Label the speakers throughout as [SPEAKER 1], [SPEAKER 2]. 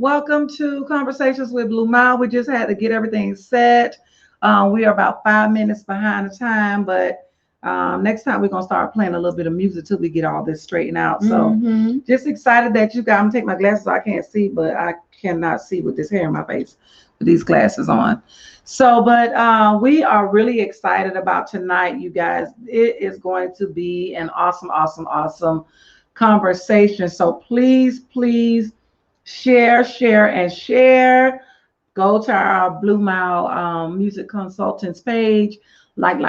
[SPEAKER 1] Welcome to Conversations with BlueMile. We just had to get everything set. We are about 5 minutes behind the time, but next time we're gonna start playing a little bit of music till we get all this straightened out. So just excited that you got. I'm gonna take my glasses off. I can't see, but I cannot see with this hair in my face with these glasses on. So, but we are really excited about tonight, you guys. It is going to be an awesome, awesome, awesome conversation. So please share, and share. Go to our Blue Mile Music Consultants page, like,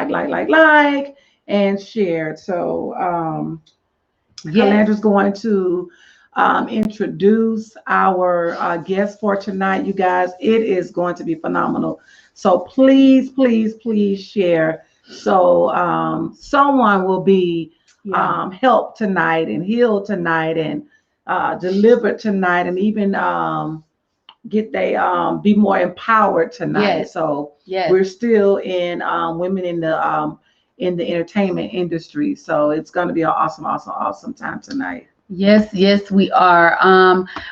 [SPEAKER 1] and share. So Calandra's going to introduce our guest for tonight, you guys. It is going to be phenomenal. So please share. So someone will be helped tonight and healed tonight and delivered tonight, and even get they be more empowered tonight. So we're still in women in the entertainment industry. So it's going to be an awesome time tonight.
[SPEAKER 2] Yes, we are.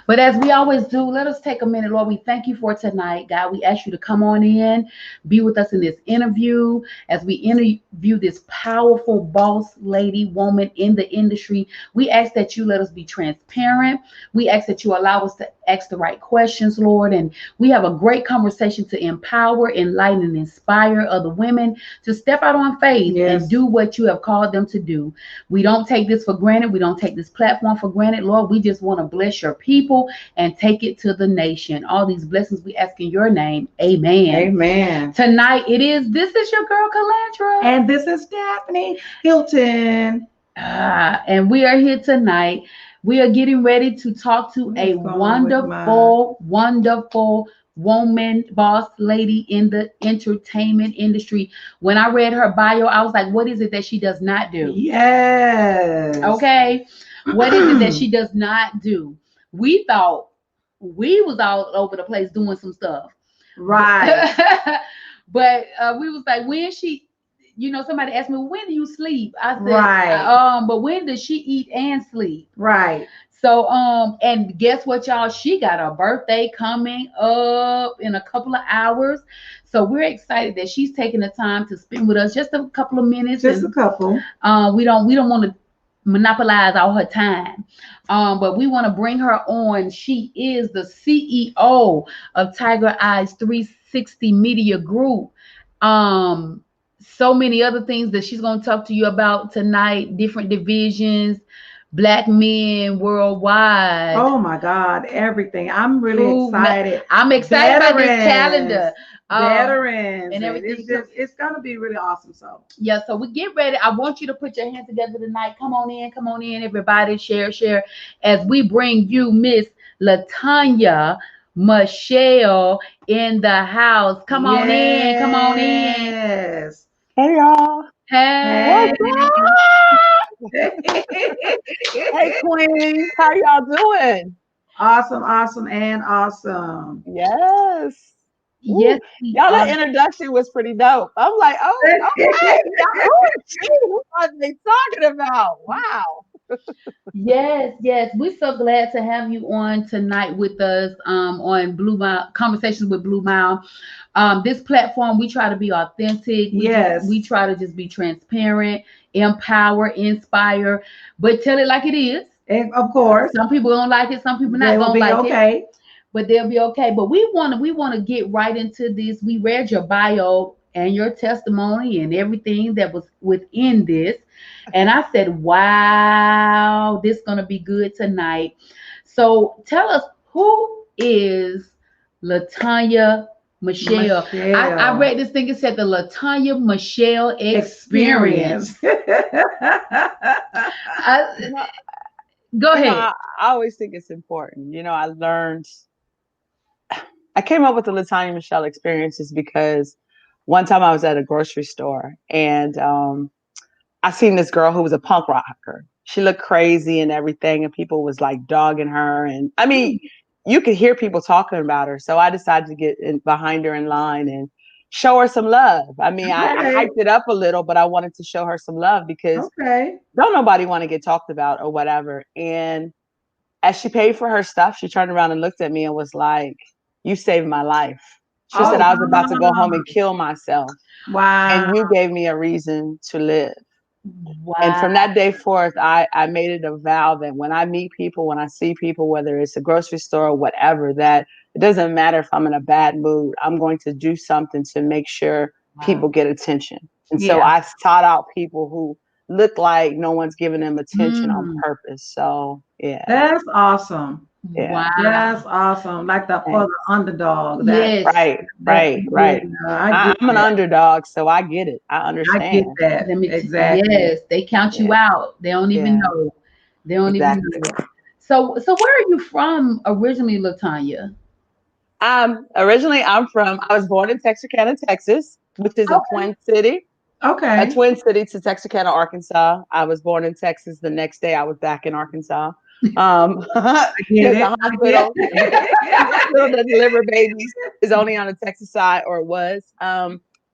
[SPEAKER 2] But as we always do, let us take a minute, Lord. We thank you for tonight, God. We ask you to come on in, be with us in this interview as we interview this powerful boss lady, woman in the industry. We ask that you let us be transparent. We ask that you allow us to ask the right questions, Lord. And we have a great conversation to empower, enlighten, and inspire other women to step out on faith and do what you have called them to do. We don't take this for granted. We don't take this platform for granted, Lord. We just want to bless your people and take it to the nation. All these blessings we ask in your name. Amen. Tonight this is your girl Calandra.
[SPEAKER 1] And this is Daphne Hilton.
[SPEAKER 2] And we are here tonight. We are getting ready to talk to a wonderful woman, boss lady in the entertainment industry. When I read her bio, I was like, what is it that she does not do?
[SPEAKER 1] Yes.
[SPEAKER 2] Okay. What is it that she does not do? We thought we was all over the place doing some stuff.
[SPEAKER 1] Right.
[SPEAKER 2] But we was like, when she, somebody asked me, when do you sleep? I said, but when does she eat and sleep?
[SPEAKER 1] Right.
[SPEAKER 2] So, and guess what, y'all? She got a birthday coming up in a couple of hours. So we're excited that she's taking the time to spend with us just a couple of minutes.
[SPEAKER 1] Just a couple.
[SPEAKER 2] We don't want to monopolize all her time. But we want to bring her on. She is the CEO of TigerEyez 360 Media Group. So many other things that she's going to talk to you about tonight, different divisions, Black men worldwide.
[SPEAKER 1] Oh my God, everything. I'm really excited.
[SPEAKER 2] I'm excited about this calendar.
[SPEAKER 1] Veterans
[SPEAKER 2] and everything.
[SPEAKER 1] It's gonna be really awesome.
[SPEAKER 2] So we get ready. I want you to put your hands together tonight. Come on in, everybody. Share as we bring you Miss LaTonya Mechelle in the house. Come on in.
[SPEAKER 1] Yes.
[SPEAKER 3] Hey y'all.
[SPEAKER 2] Hey.
[SPEAKER 3] Hey queens. How y'all doing?
[SPEAKER 1] Awesome.
[SPEAKER 3] Yes.
[SPEAKER 2] Yes,
[SPEAKER 3] y'all, the introduction was pretty dope. I'm like, oh, okay. What are they talking about? Wow.
[SPEAKER 2] Yes. We're so glad to have you on tonight with us on Blue Mile Conversations with Blue Mile. This platform, we try to be authentic. We try to just be transparent, empower, inspire, but tell it like it is.
[SPEAKER 1] And of course,
[SPEAKER 2] some people don't like it, some people not gonna like it. But they'll be okay. But we want to get right into this. We read your bio and your testimony and everything that was within this. And I said, wow, this is going to be good tonight. So tell us, who is LaTonya Mechelle? I read this thing. It said the LaTonya Mechelle experience. Go ahead.
[SPEAKER 3] I always think it's important. I came up with the LaTonya Mechelle experiences because one time I was at a grocery store and I seen this girl who was a punk rocker. She looked crazy and everything, and people was like dogging her. And I mean, you could hear people talking about her. So I decided to get behind her in line and show her some love. I mean, I hyped it up a little, but I wanted to show her some love because don't nobody want to get talked about or whatever. And as she paid for her stuff, she turned around and looked at me and was like, "You saved my life." She said,
[SPEAKER 1] Oh,
[SPEAKER 3] "I was about to go home and kill myself,
[SPEAKER 1] wow.
[SPEAKER 3] and you gave me a reason to live." And
[SPEAKER 2] Wow.
[SPEAKER 3] from that day forth, I made it a vow that when I meet people, when I see people, whether it's a grocery store or whatever, that it doesn't matter if I'm in a bad mood, I'm going to do something to make sure people get attention. And so
[SPEAKER 1] Yeah.
[SPEAKER 3] I sought out people who look like no one's giving them attention on
[SPEAKER 2] Mm,
[SPEAKER 3] purpose. So yeah,
[SPEAKER 1] That's awesome.
[SPEAKER 3] yeah.
[SPEAKER 2] wow.
[SPEAKER 1] That's awesome. Like the for
[SPEAKER 3] Thanks.
[SPEAKER 1] the underdog.
[SPEAKER 2] Yes.
[SPEAKER 1] That
[SPEAKER 3] Right.
[SPEAKER 1] yeah, I get
[SPEAKER 3] I'm an
[SPEAKER 1] that.
[SPEAKER 3] underdog, so I get it. I
[SPEAKER 1] I get
[SPEAKER 3] understand.
[SPEAKER 1] that.
[SPEAKER 2] Let me
[SPEAKER 1] Exactly.
[SPEAKER 2] yes, they count you
[SPEAKER 3] Yeah,
[SPEAKER 2] out. They don't even
[SPEAKER 3] yeah,
[SPEAKER 2] know. They don't even
[SPEAKER 3] exactly.
[SPEAKER 2] know. So where are you from originally, LaTonya?
[SPEAKER 3] Originally I was born in Texarkana, Texas, which is
[SPEAKER 2] Okay.
[SPEAKER 3] a
[SPEAKER 1] Okay.
[SPEAKER 3] twin city to Texarkana, Arkansas. I was born in Texas. The next day I was back in Arkansas. Um,
[SPEAKER 1] I get
[SPEAKER 3] because
[SPEAKER 1] it. I get
[SPEAKER 3] the hospital
[SPEAKER 1] it.
[SPEAKER 3] that deliver babies is only on the Texas side, or it was.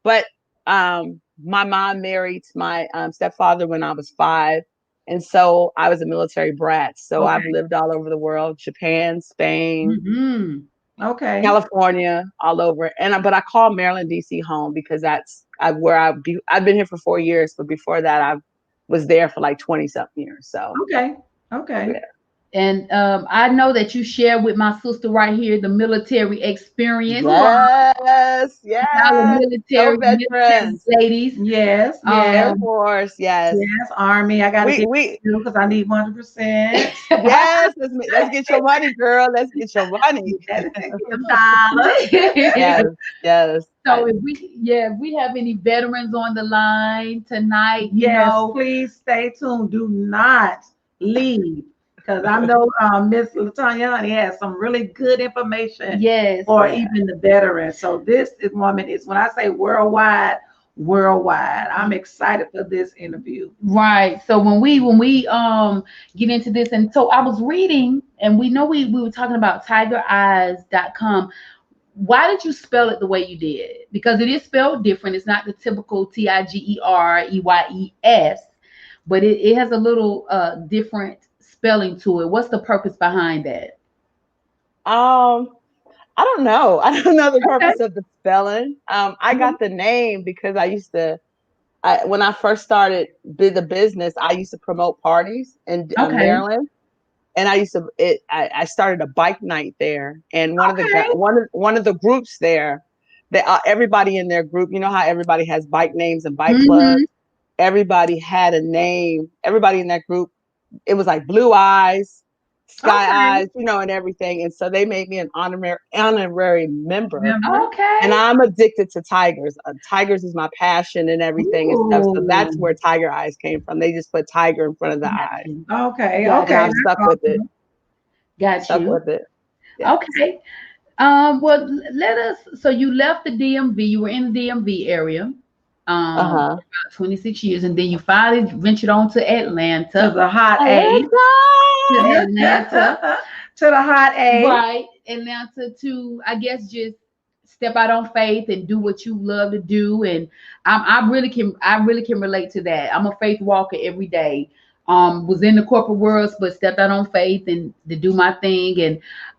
[SPEAKER 3] But my mom married my stepfather when I was 5. And so I was a military brat. So I've
[SPEAKER 1] Okay.
[SPEAKER 3] lived all over the world, Japan, Spain,
[SPEAKER 2] Hmm.
[SPEAKER 1] Okay.
[SPEAKER 3] California, all over. But I call Maryland, DC home because where I've been here for 4 years, but before that I was there for like 20 something years. So
[SPEAKER 1] Okay. Okay.
[SPEAKER 3] yeah.
[SPEAKER 2] And I know that you share with my sister right here the military experience.
[SPEAKER 3] Yes,
[SPEAKER 2] Y'all are
[SPEAKER 3] yes. Go
[SPEAKER 2] military
[SPEAKER 3] veterans.
[SPEAKER 2] ladies.
[SPEAKER 1] Yes. Yes.
[SPEAKER 3] Air
[SPEAKER 2] Um,
[SPEAKER 3] Force, yes.
[SPEAKER 1] Yes. Army. I gotta get
[SPEAKER 3] We
[SPEAKER 1] you because I need 100%.
[SPEAKER 3] yes, let's get your money, girl. Let's get your money.
[SPEAKER 1] Yes. Get them dollars.
[SPEAKER 3] Yes, yes.
[SPEAKER 2] So if we have any veterans on the line tonight,
[SPEAKER 1] Yes, please stay tuned. Do not leave because I know Miss LaTonya Honey has some really good information
[SPEAKER 2] yes,
[SPEAKER 1] for
[SPEAKER 3] Yeah.
[SPEAKER 1] even the veterans. So this is woman is when I say worldwide, worldwide. I'm excited for this interview.
[SPEAKER 2] right. So when we get into this, and so I was reading, and we know we were talking about TigerEyez.com. Why did you spell it the way you did? Because it is spelled different. It's not the typical TigerEyes, but it has a little different spelling to it. What's the purpose behind that?
[SPEAKER 3] Um, I don't know. I don't know the
[SPEAKER 2] Okay.
[SPEAKER 3] purpose of the spelling. I got the name because when I first started the business, I used to promote parties in
[SPEAKER 2] Okay.
[SPEAKER 3] Maryland, and I started a bike night there, and
[SPEAKER 2] Okay.
[SPEAKER 3] one of the groups there, everybody in their group, you know how everybody has bike names and bike clubs.
[SPEAKER 2] Mm-hmm.
[SPEAKER 3] Everybody had a name. Everybody in that group, it was like Blue Eyes, Sky
[SPEAKER 1] Okay.
[SPEAKER 3] Eyes, and everything. And so they made me an honorary member.
[SPEAKER 1] Remember?
[SPEAKER 3] And
[SPEAKER 2] Okay.
[SPEAKER 3] I'm addicted to tigers. Tigers is my passion and everything and stuff. So that's
[SPEAKER 1] Ooh.
[SPEAKER 3] where TigerEyez came from. They just put tiger in front of the
[SPEAKER 2] Got
[SPEAKER 3] eye,
[SPEAKER 2] you.
[SPEAKER 1] Okay.
[SPEAKER 2] Got
[SPEAKER 3] and
[SPEAKER 1] Okay.
[SPEAKER 3] I've
[SPEAKER 2] you.
[SPEAKER 1] That's
[SPEAKER 3] stuck with it.
[SPEAKER 1] awesome.
[SPEAKER 2] Got
[SPEAKER 3] Stuck
[SPEAKER 2] you.
[SPEAKER 3] with it. Yeah.
[SPEAKER 2] Okay. Well, let us. So you left the DMV. You were in the DMV area,
[SPEAKER 3] Uh
[SPEAKER 2] for
[SPEAKER 3] huh.
[SPEAKER 2] about 26 years, and then you finally ventured on to
[SPEAKER 1] To
[SPEAKER 2] Atlanta.
[SPEAKER 1] the hot A.
[SPEAKER 3] Atlanta.
[SPEAKER 2] To Atlanta,
[SPEAKER 1] To the hot A.
[SPEAKER 2] right? Atlanta to, I guess, just step out on faith and do what you love to do. And I really can relate to that. I'm a faith walker every day. Was in the corporate world, but stepped out on faith and to do my thing.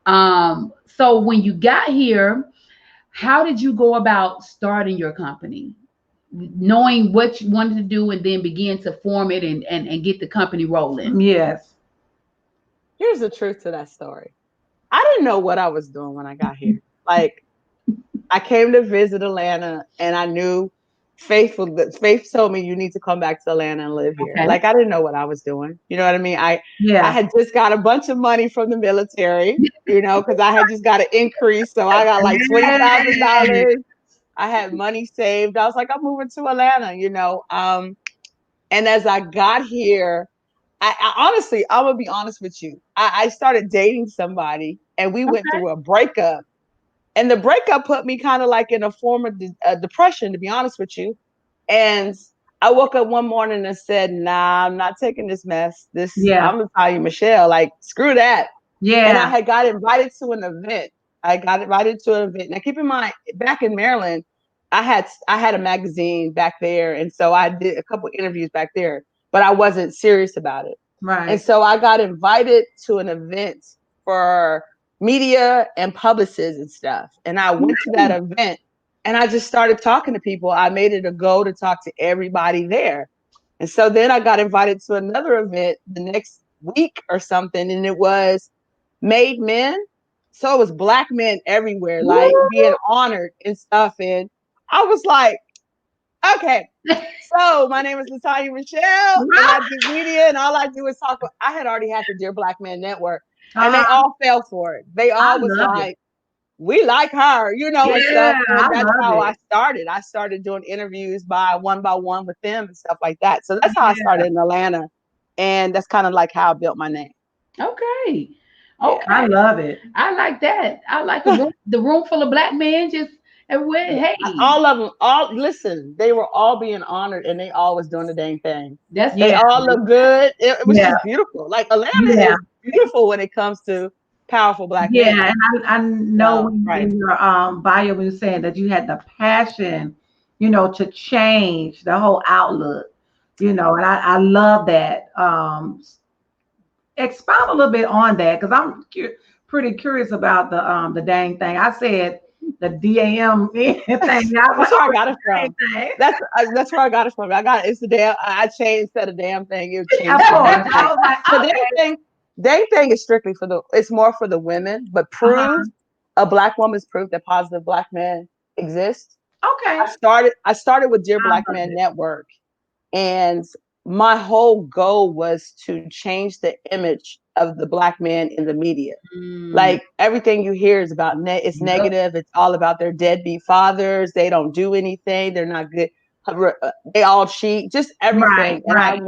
[SPEAKER 2] And so when you got here, how did you go about starting your company? Knowing what you wanted to do and then begin to form it and get the company rolling.
[SPEAKER 1] Yes.
[SPEAKER 3] Here's the truth to that story. I didn't know what I was doing when I got here. Like, I came to visit Atlanta, and I knew Faith told me you need to come back to Atlanta and live here.
[SPEAKER 2] Okay.
[SPEAKER 3] Like, I didn't know what I was doing. You know what I mean? I
[SPEAKER 1] Yeah.
[SPEAKER 3] had just got a bunch of money from the military, because I had just got an increase. So I got like
[SPEAKER 1] Hey.
[SPEAKER 3] $20,000. I had money saved. I was like, I'm moving to Atlanta. And as I got here, I honestly, I'm gonna be honest with you. I started dating somebody, and we went
[SPEAKER 2] Okay.
[SPEAKER 3] through a breakup, and the breakup put me kind of like in a form of depression, to be honest with you. And I woke up one morning and said, "Nah, I'm not taking this mess.
[SPEAKER 1] Yeah.
[SPEAKER 3] I'm LaTonya Mechelle. Like, screw that." And I
[SPEAKER 1] Yeah.
[SPEAKER 3] had got invited to an event. I got invited to an event. Now, keep in mind, back in Maryland, I had a magazine back there, and so I did a couple interviews back there, but I wasn't serious about it.
[SPEAKER 1] Right.
[SPEAKER 3] And so I got invited to an event for media and publicists and stuff. And I went to that event and I just started talking to people. I made it a goal to talk to everybody there. And so then I got invited to another event the next week or something, and it was made men. So it was black men everywhere, like being honored and stuff. And I was like, okay, so my name is LaTonya Mechelle, and I do media, and all I do is talk. I had already had the Dear Black Man Network, and they all fell for it. They
[SPEAKER 1] I
[SPEAKER 3] all was
[SPEAKER 1] love
[SPEAKER 3] like, we like her, you know, and stuff.
[SPEAKER 1] Yeah,
[SPEAKER 3] And
[SPEAKER 1] I
[SPEAKER 3] that's
[SPEAKER 1] love
[SPEAKER 3] how
[SPEAKER 1] it.
[SPEAKER 3] I started. I started doing interviews by one with them and stuff like that. So that's how I
[SPEAKER 1] Yeah.
[SPEAKER 3] started in Atlanta. And that's kind of like how I built my name.
[SPEAKER 2] Okay.
[SPEAKER 3] Yeah.
[SPEAKER 1] I
[SPEAKER 2] Okay.
[SPEAKER 1] love it.
[SPEAKER 2] I like that. I like the room full of black men just everywhere.
[SPEAKER 3] Yeah.
[SPEAKER 2] Hey,
[SPEAKER 3] All of them, all listen, they were all being honored and they all was doing the dang thing.
[SPEAKER 2] that's
[SPEAKER 3] They
[SPEAKER 1] Yeah.
[SPEAKER 3] all look good. It was
[SPEAKER 1] Yeah.
[SPEAKER 3] just beautiful. Like Atlanta
[SPEAKER 1] Yeah.
[SPEAKER 3] is beautiful when it comes to powerful black
[SPEAKER 1] Yeah.
[SPEAKER 3] men.
[SPEAKER 1] And I know
[SPEAKER 3] So, right.
[SPEAKER 1] in your bio when you saying that you had the passion, to change the whole outlook, and I love that. Expound a little bit on that because I'm pretty curious about the dang thing. I said the DAM thing. I was
[SPEAKER 3] That's
[SPEAKER 1] like,
[SPEAKER 3] where I
[SPEAKER 1] oh,
[SPEAKER 3] got it
[SPEAKER 1] the
[SPEAKER 3] from.
[SPEAKER 1] dang thing.
[SPEAKER 3] That's where I got it from. I got it's the damn. I changed instead of damn thing. It
[SPEAKER 1] Of
[SPEAKER 3] changed to
[SPEAKER 1] course.
[SPEAKER 3] dang
[SPEAKER 1] I
[SPEAKER 3] thing.
[SPEAKER 1] was like,
[SPEAKER 3] So
[SPEAKER 1] okay.
[SPEAKER 3] dang thing is strictly for the. It's more for the women, but prove
[SPEAKER 1] Uh-huh.
[SPEAKER 3] a black woman's proof that positive black men exist.
[SPEAKER 1] Okay.
[SPEAKER 3] I started with Dear
[SPEAKER 1] I
[SPEAKER 3] Black
[SPEAKER 1] love
[SPEAKER 3] Man
[SPEAKER 1] it.
[SPEAKER 3] Network, and my whole goal was to change the image of the black man in the media.
[SPEAKER 2] mm,
[SPEAKER 3] Like everything you hear is about it's
[SPEAKER 2] yep.
[SPEAKER 3] negative. It's all about their deadbeat fathers. They don't do anything. They're not good. They all cheat. Just
[SPEAKER 1] Right,
[SPEAKER 3] everything. And
[SPEAKER 1] right.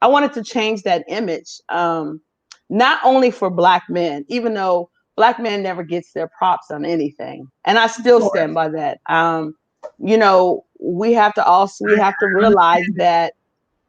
[SPEAKER 3] I wanted to change that image. Not only for black men, even though black men never gets their props on anything, and I
[SPEAKER 1] Of
[SPEAKER 3] still stand
[SPEAKER 1] course.
[SPEAKER 3] by that. We have to
[SPEAKER 1] I
[SPEAKER 3] realize
[SPEAKER 1] understand
[SPEAKER 3] that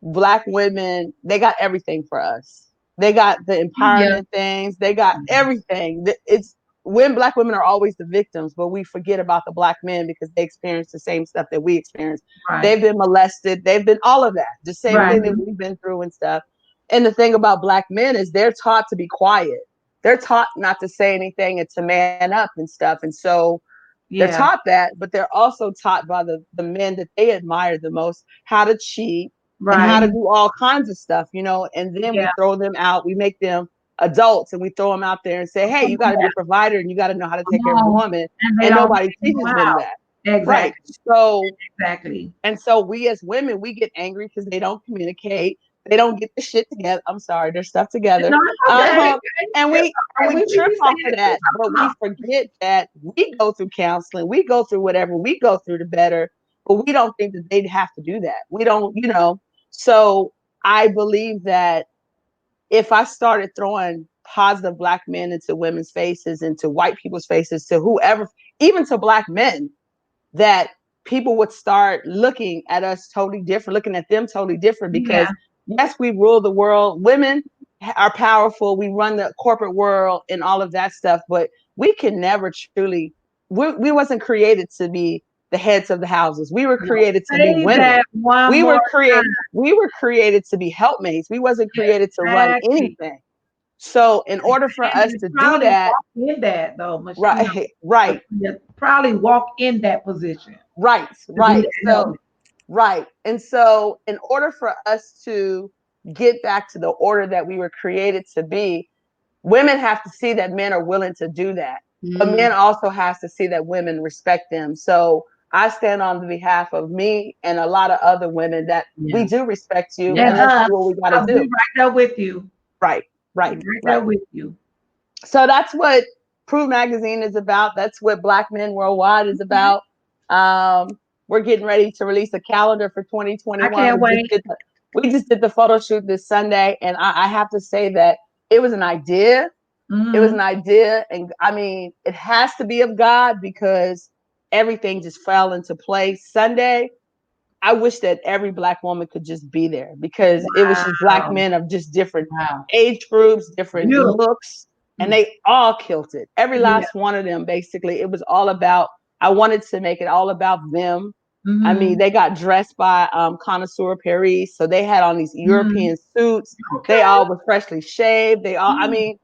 [SPEAKER 3] black women, they got everything for us. They got the
[SPEAKER 2] Yeah.
[SPEAKER 3] empowerment things. They got everything. It's when black women are always the victims, but we forget about the black men because they experience the same stuff that we experience.
[SPEAKER 1] Right.
[SPEAKER 3] They've been molested. They've been all of that, the same
[SPEAKER 1] Right.
[SPEAKER 3] thing that we've been through and stuff. And the thing about black men is they're taught to be quiet. They're taught not to say anything and to man up and stuff. And so they're
[SPEAKER 1] Yeah.
[SPEAKER 3] taught that, but they're also taught by the men that they admire the most how to cheat and how
[SPEAKER 1] Right.
[SPEAKER 3] to do all kinds of stuff, and then we
[SPEAKER 1] Yeah.
[SPEAKER 3] throw them out. We make them adults and we throw them out there and say, hey, you got to be a provider and you got to know how to
[SPEAKER 1] Come
[SPEAKER 3] take care of a
[SPEAKER 1] on.
[SPEAKER 3] woman.
[SPEAKER 1] And they
[SPEAKER 3] And
[SPEAKER 1] don't
[SPEAKER 3] nobody
[SPEAKER 1] even know
[SPEAKER 3] teaches them
[SPEAKER 1] how.
[SPEAKER 3] that. Right.
[SPEAKER 1] Exactly.
[SPEAKER 3] So,
[SPEAKER 1] Exactly.
[SPEAKER 3] and so we as women, we get angry because they don't communicate. They don't get the shit together. I'm sorry, their stuff together.
[SPEAKER 1] No, it's okay.
[SPEAKER 3] Um, and
[SPEAKER 1] It's
[SPEAKER 3] we and
[SPEAKER 1] okay.
[SPEAKER 3] we
[SPEAKER 1] We
[SPEAKER 3] trip
[SPEAKER 1] be
[SPEAKER 3] off
[SPEAKER 1] saying
[SPEAKER 3] of
[SPEAKER 1] it too.
[SPEAKER 3] that, but
[SPEAKER 1] Come
[SPEAKER 3] we
[SPEAKER 1] on.
[SPEAKER 3] forget that we go through counseling, we go through whatever we go through to better, but we don't think that they'd have to do that. We don't. So I believe that if I started throwing positive black men into women's faces, into white people's faces, to whoever, even to black men, that people would start looking at us totally different, looking at them totally different.
[SPEAKER 1] Yeah.
[SPEAKER 3] Because yes, we rule the world. Women are powerful. We run the corporate world and all of that stuff, but we can never truly. We wasn't created to be the heads of the houses. We were
[SPEAKER 2] No.
[SPEAKER 3] created to be
[SPEAKER 1] Say
[SPEAKER 3] women.
[SPEAKER 1] that one
[SPEAKER 3] We
[SPEAKER 1] more
[SPEAKER 3] were created.
[SPEAKER 1] time.
[SPEAKER 3] We were created to be helpmates. We wasn't created to run
[SPEAKER 1] Exactly.
[SPEAKER 3] anything. So in order for
[SPEAKER 1] And
[SPEAKER 3] us
[SPEAKER 1] you
[SPEAKER 3] to do
[SPEAKER 1] probably
[SPEAKER 3] that,
[SPEAKER 1] walk in that though,
[SPEAKER 3] right, right,
[SPEAKER 1] you probably walk in that position
[SPEAKER 3] right,
[SPEAKER 1] to be
[SPEAKER 3] right.
[SPEAKER 1] that
[SPEAKER 3] So
[SPEAKER 1] helmet.
[SPEAKER 3] right. And so, in order for us to get back to the order that we were created to be, women have to see that men are willing to do that. But
[SPEAKER 2] Mm,
[SPEAKER 3] men also has to see that women respect them. So I stand on the behalf of me and a lot of other women that we
[SPEAKER 2] yeah.
[SPEAKER 3] do respect you
[SPEAKER 2] Yeah.
[SPEAKER 1] And
[SPEAKER 3] and let's
[SPEAKER 1] us,
[SPEAKER 3] do what we got to
[SPEAKER 1] I'll be
[SPEAKER 3] do.
[SPEAKER 1] right there with you.
[SPEAKER 3] Right, right,
[SPEAKER 1] Right there
[SPEAKER 3] right.
[SPEAKER 1] with you.
[SPEAKER 3] So that's what Prove Magazine is about. That's what Black Men Worldwide is about. We're getting ready to release a calendar for
[SPEAKER 1] I
[SPEAKER 3] 2021.
[SPEAKER 1] can't wait.
[SPEAKER 3] We just did the photo shoot this Sunday, and I have to say that it was an idea. It was
[SPEAKER 1] Hmm.
[SPEAKER 3] an idea, and I mean, it has to be of God because everything just fell into place. Sunday, I wish that every black woman could just be there because it was just black
[SPEAKER 1] Wow.
[SPEAKER 3] men of just different
[SPEAKER 2] Wow.
[SPEAKER 3] age groups, different
[SPEAKER 1] Beautiful.
[SPEAKER 3] looks, and they all killed it. Every
[SPEAKER 1] Yeah.
[SPEAKER 3] last one of them, basically. It was all about, I wanted to make it all about them I mean, they got dressed by Connoisseur Paris. So they had on these European suits.
[SPEAKER 1] Okay.
[SPEAKER 3] They all were freshly shaved. They all, I
[SPEAKER 1] Mm.
[SPEAKER 3] mean,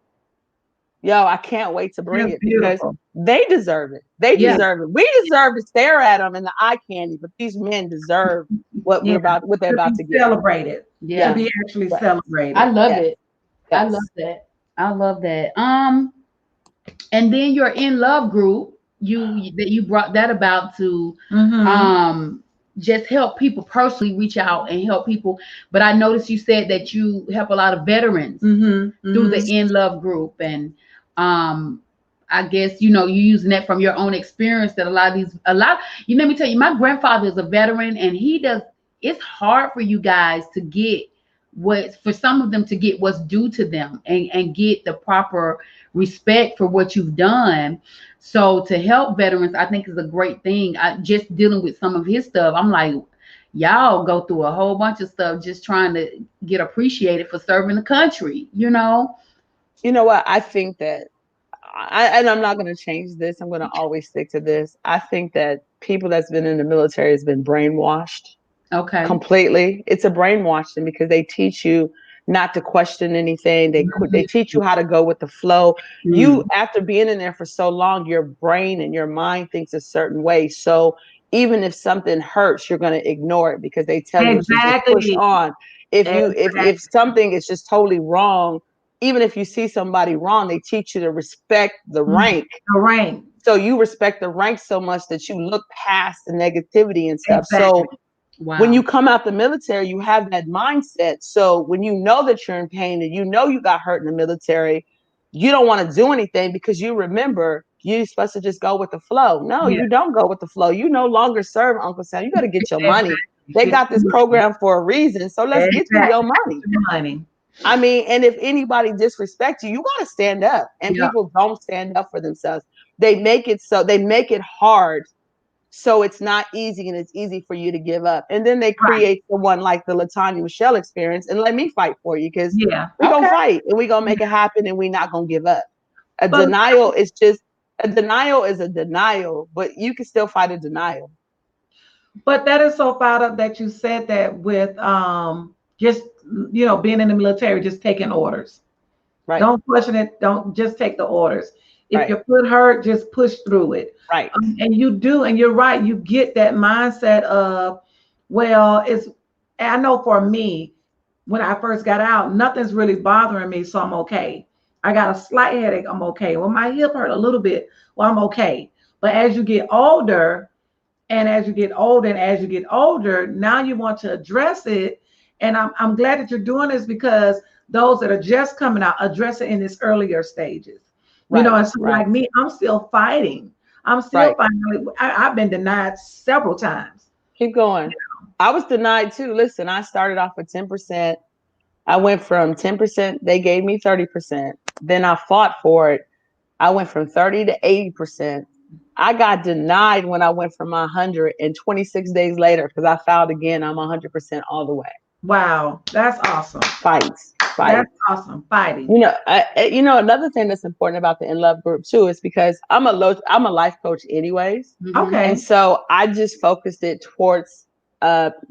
[SPEAKER 3] yo, I can't wait to bring
[SPEAKER 1] That's
[SPEAKER 3] it because
[SPEAKER 1] beautiful.
[SPEAKER 3] they deserve it. They
[SPEAKER 2] Yeah.
[SPEAKER 3] deserve it. We deserve to stare at them in the eye candy, but these men deserve what
[SPEAKER 1] Yeah.
[SPEAKER 3] what they're
[SPEAKER 1] To
[SPEAKER 3] about
[SPEAKER 1] be
[SPEAKER 3] to get.
[SPEAKER 1] celebrated.
[SPEAKER 2] Yeah.
[SPEAKER 1] To be actually
[SPEAKER 3] Right.
[SPEAKER 1] celebrated.
[SPEAKER 2] I love
[SPEAKER 3] Yes.
[SPEAKER 2] it. I
[SPEAKER 3] Yes.
[SPEAKER 2] love that. I love that. And then your in love group, that you brought that about to
[SPEAKER 1] Mm-hmm.
[SPEAKER 2] just help people personally reach out and help people. But I noticed you said that you help a lot of veterans
[SPEAKER 1] Mm-hmm.
[SPEAKER 2] through the
[SPEAKER 1] Mm-hmm.
[SPEAKER 2] in love group, and I guess you using that from your own experience that let me tell you, my grandfather is a veteran, and it's hard for you guys to get for some of them to get what's due to them, and get the proper respect for what you've done. So to help veterans, I think is a great thing. I just dealing with some of his stuff, I'm like, y'all go through a whole bunch of stuff just trying to get appreciated for serving the country.
[SPEAKER 3] You know what? I think that, and I'm not going to change this. I'm going to always stick to this. I think that people that's been in the military has been brainwashed.
[SPEAKER 2] Okay.
[SPEAKER 3] Completely. It's a brainwashing because they teach you not to question anything. They teach you how to go with the flow. You, after being in there for so long, your brain and your mind thinks a certain way. So even if something hurts, you're going to ignore it because they tell you to just push
[SPEAKER 1] Exactly.
[SPEAKER 3] on. If
[SPEAKER 1] Exactly.
[SPEAKER 3] something is just totally wrong, even if you see somebody wrong, they teach you to respect the rank.
[SPEAKER 1] The rank.
[SPEAKER 3] So you respect the rank so much that you look past the negativity and stuff.
[SPEAKER 1] Exactly.
[SPEAKER 3] So
[SPEAKER 2] Wow.
[SPEAKER 3] when you come out the military, you have that mindset. So when you know that you're in pain and you know you got hurt in the military, you don't want to do anything because you remember you're supposed to just go with the flow. No,
[SPEAKER 1] Yeah.
[SPEAKER 3] you don't go with the flow. You no longer serve Uncle Sam. You got to get your money. They
[SPEAKER 1] Get
[SPEAKER 3] got this
[SPEAKER 1] your
[SPEAKER 3] program for a reason. So let's get you your money.
[SPEAKER 1] money.
[SPEAKER 3] I mean, and if anybody disrespects you, you got to stand up. And
[SPEAKER 1] Yeah.
[SPEAKER 3] people don't stand up for themselves. They make it hard. So it's not easy, and it's easy for you to give up. And then they
[SPEAKER 1] Right.
[SPEAKER 3] create someone like the LaTonya Mechelle experience and let me fight for you because
[SPEAKER 1] Yeah.
[SPEAKER 3] we're going to
[SPEAKER 2] Okay.
[SPEAKER 3] fight and we're going to make it happen and we're not going to give up. A
[SPEAKER 1] But
[SPEAKER 3] denial is just a denial is a denial, but you can still fight a denial.
[SPEAKER 1] But that is so fired up that you said that with just being in the military, just taking orders.
[SPEAKER 3] Right.
[SPEAKER 1] Don't question it. Don't just take the orders. If
[SPEAKER 3] Right.
[SPEAKER 1] your foot hurt, just push through it.
[SPEAKER 3] Right.
[SPEAKER 1] And you do, and you're right. You get that mindset of, well, I know for me, when I first got out, nothing's really bothering me, so I'm okay. I got a slight headache, I'm okay. Well, my hip hurt a little bit, well, I'm okay. But as you get older, and as you get older, and as you get older, now you want to address it. And I'm glad that you're doing this because those that are just coming out, address it in its earlier stages.
[SPEAKER 3] Right.
[SPEAKER 1] And so like me, I'm still fighting. I'm still fighting. I've been denied several times.
[SPEAKER 3] Keep going. I was denied too. Listen, I started off with 10%. I went from 10%, they gave me 30%. Then I fought for it. I went from 30 to 80%. I got denied when I went from 100, and 26 days later, because I filed again, I'm 100% all the way.
[SPEAKER 1] Wow, that's awesome.
[SPEAKER 3] Fights.
[SPEAKER 1] That's awesome. Fighting.
[SPEAKER 3] Another thing that's important about the In Love group too is because I'm a life coach anyways.
[SPEAKER 1] Okay.
[SPEAKER 3] And so I just focused it towards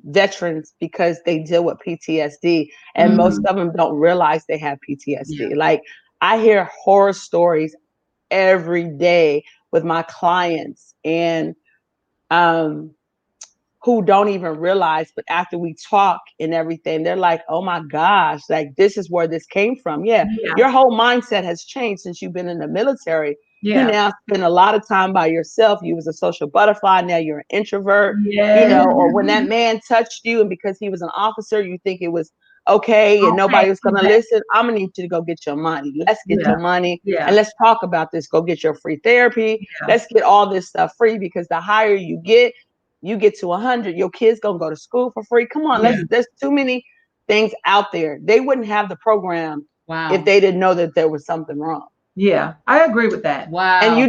[SPEAKER 3] veterans because they deal with PTSD, and most of them don't realize they have PTSD.
[SPEAKER 2] Yeah.
[SPEAKER 3] Like I hear horror stories every day with my clients, and who don't even realize, but after we talk and everything, they're like, oh my gosh, like this is where this came from. Yeah. Your whole mindset has changed since you've been in the military.
[SPEAKER 1] Yeah.
[SPEAKER 3] You now spend a lot of time by yourself. You was a social butterfly. Now you're an introvert,
[SPEAKER 1] Yeah.
[SPEAKER 3] or when that man touched you and because he was an officer, you think it was okay and nobody was going to listen. I'm going to need you to go get your money. Let's get your money and let's talk about this. Go get your free therapy. Let's get all this stuff free because the higher you get to 100, your kids going to go to school for free. Come on, there's too many things out there. They wouldn't have the program if they didn't know that there was something wrong.
[SPEAKER 1] Yeah, I agree with that.
[SPEAKER 2] Wow.
[SPEAKER 3] And you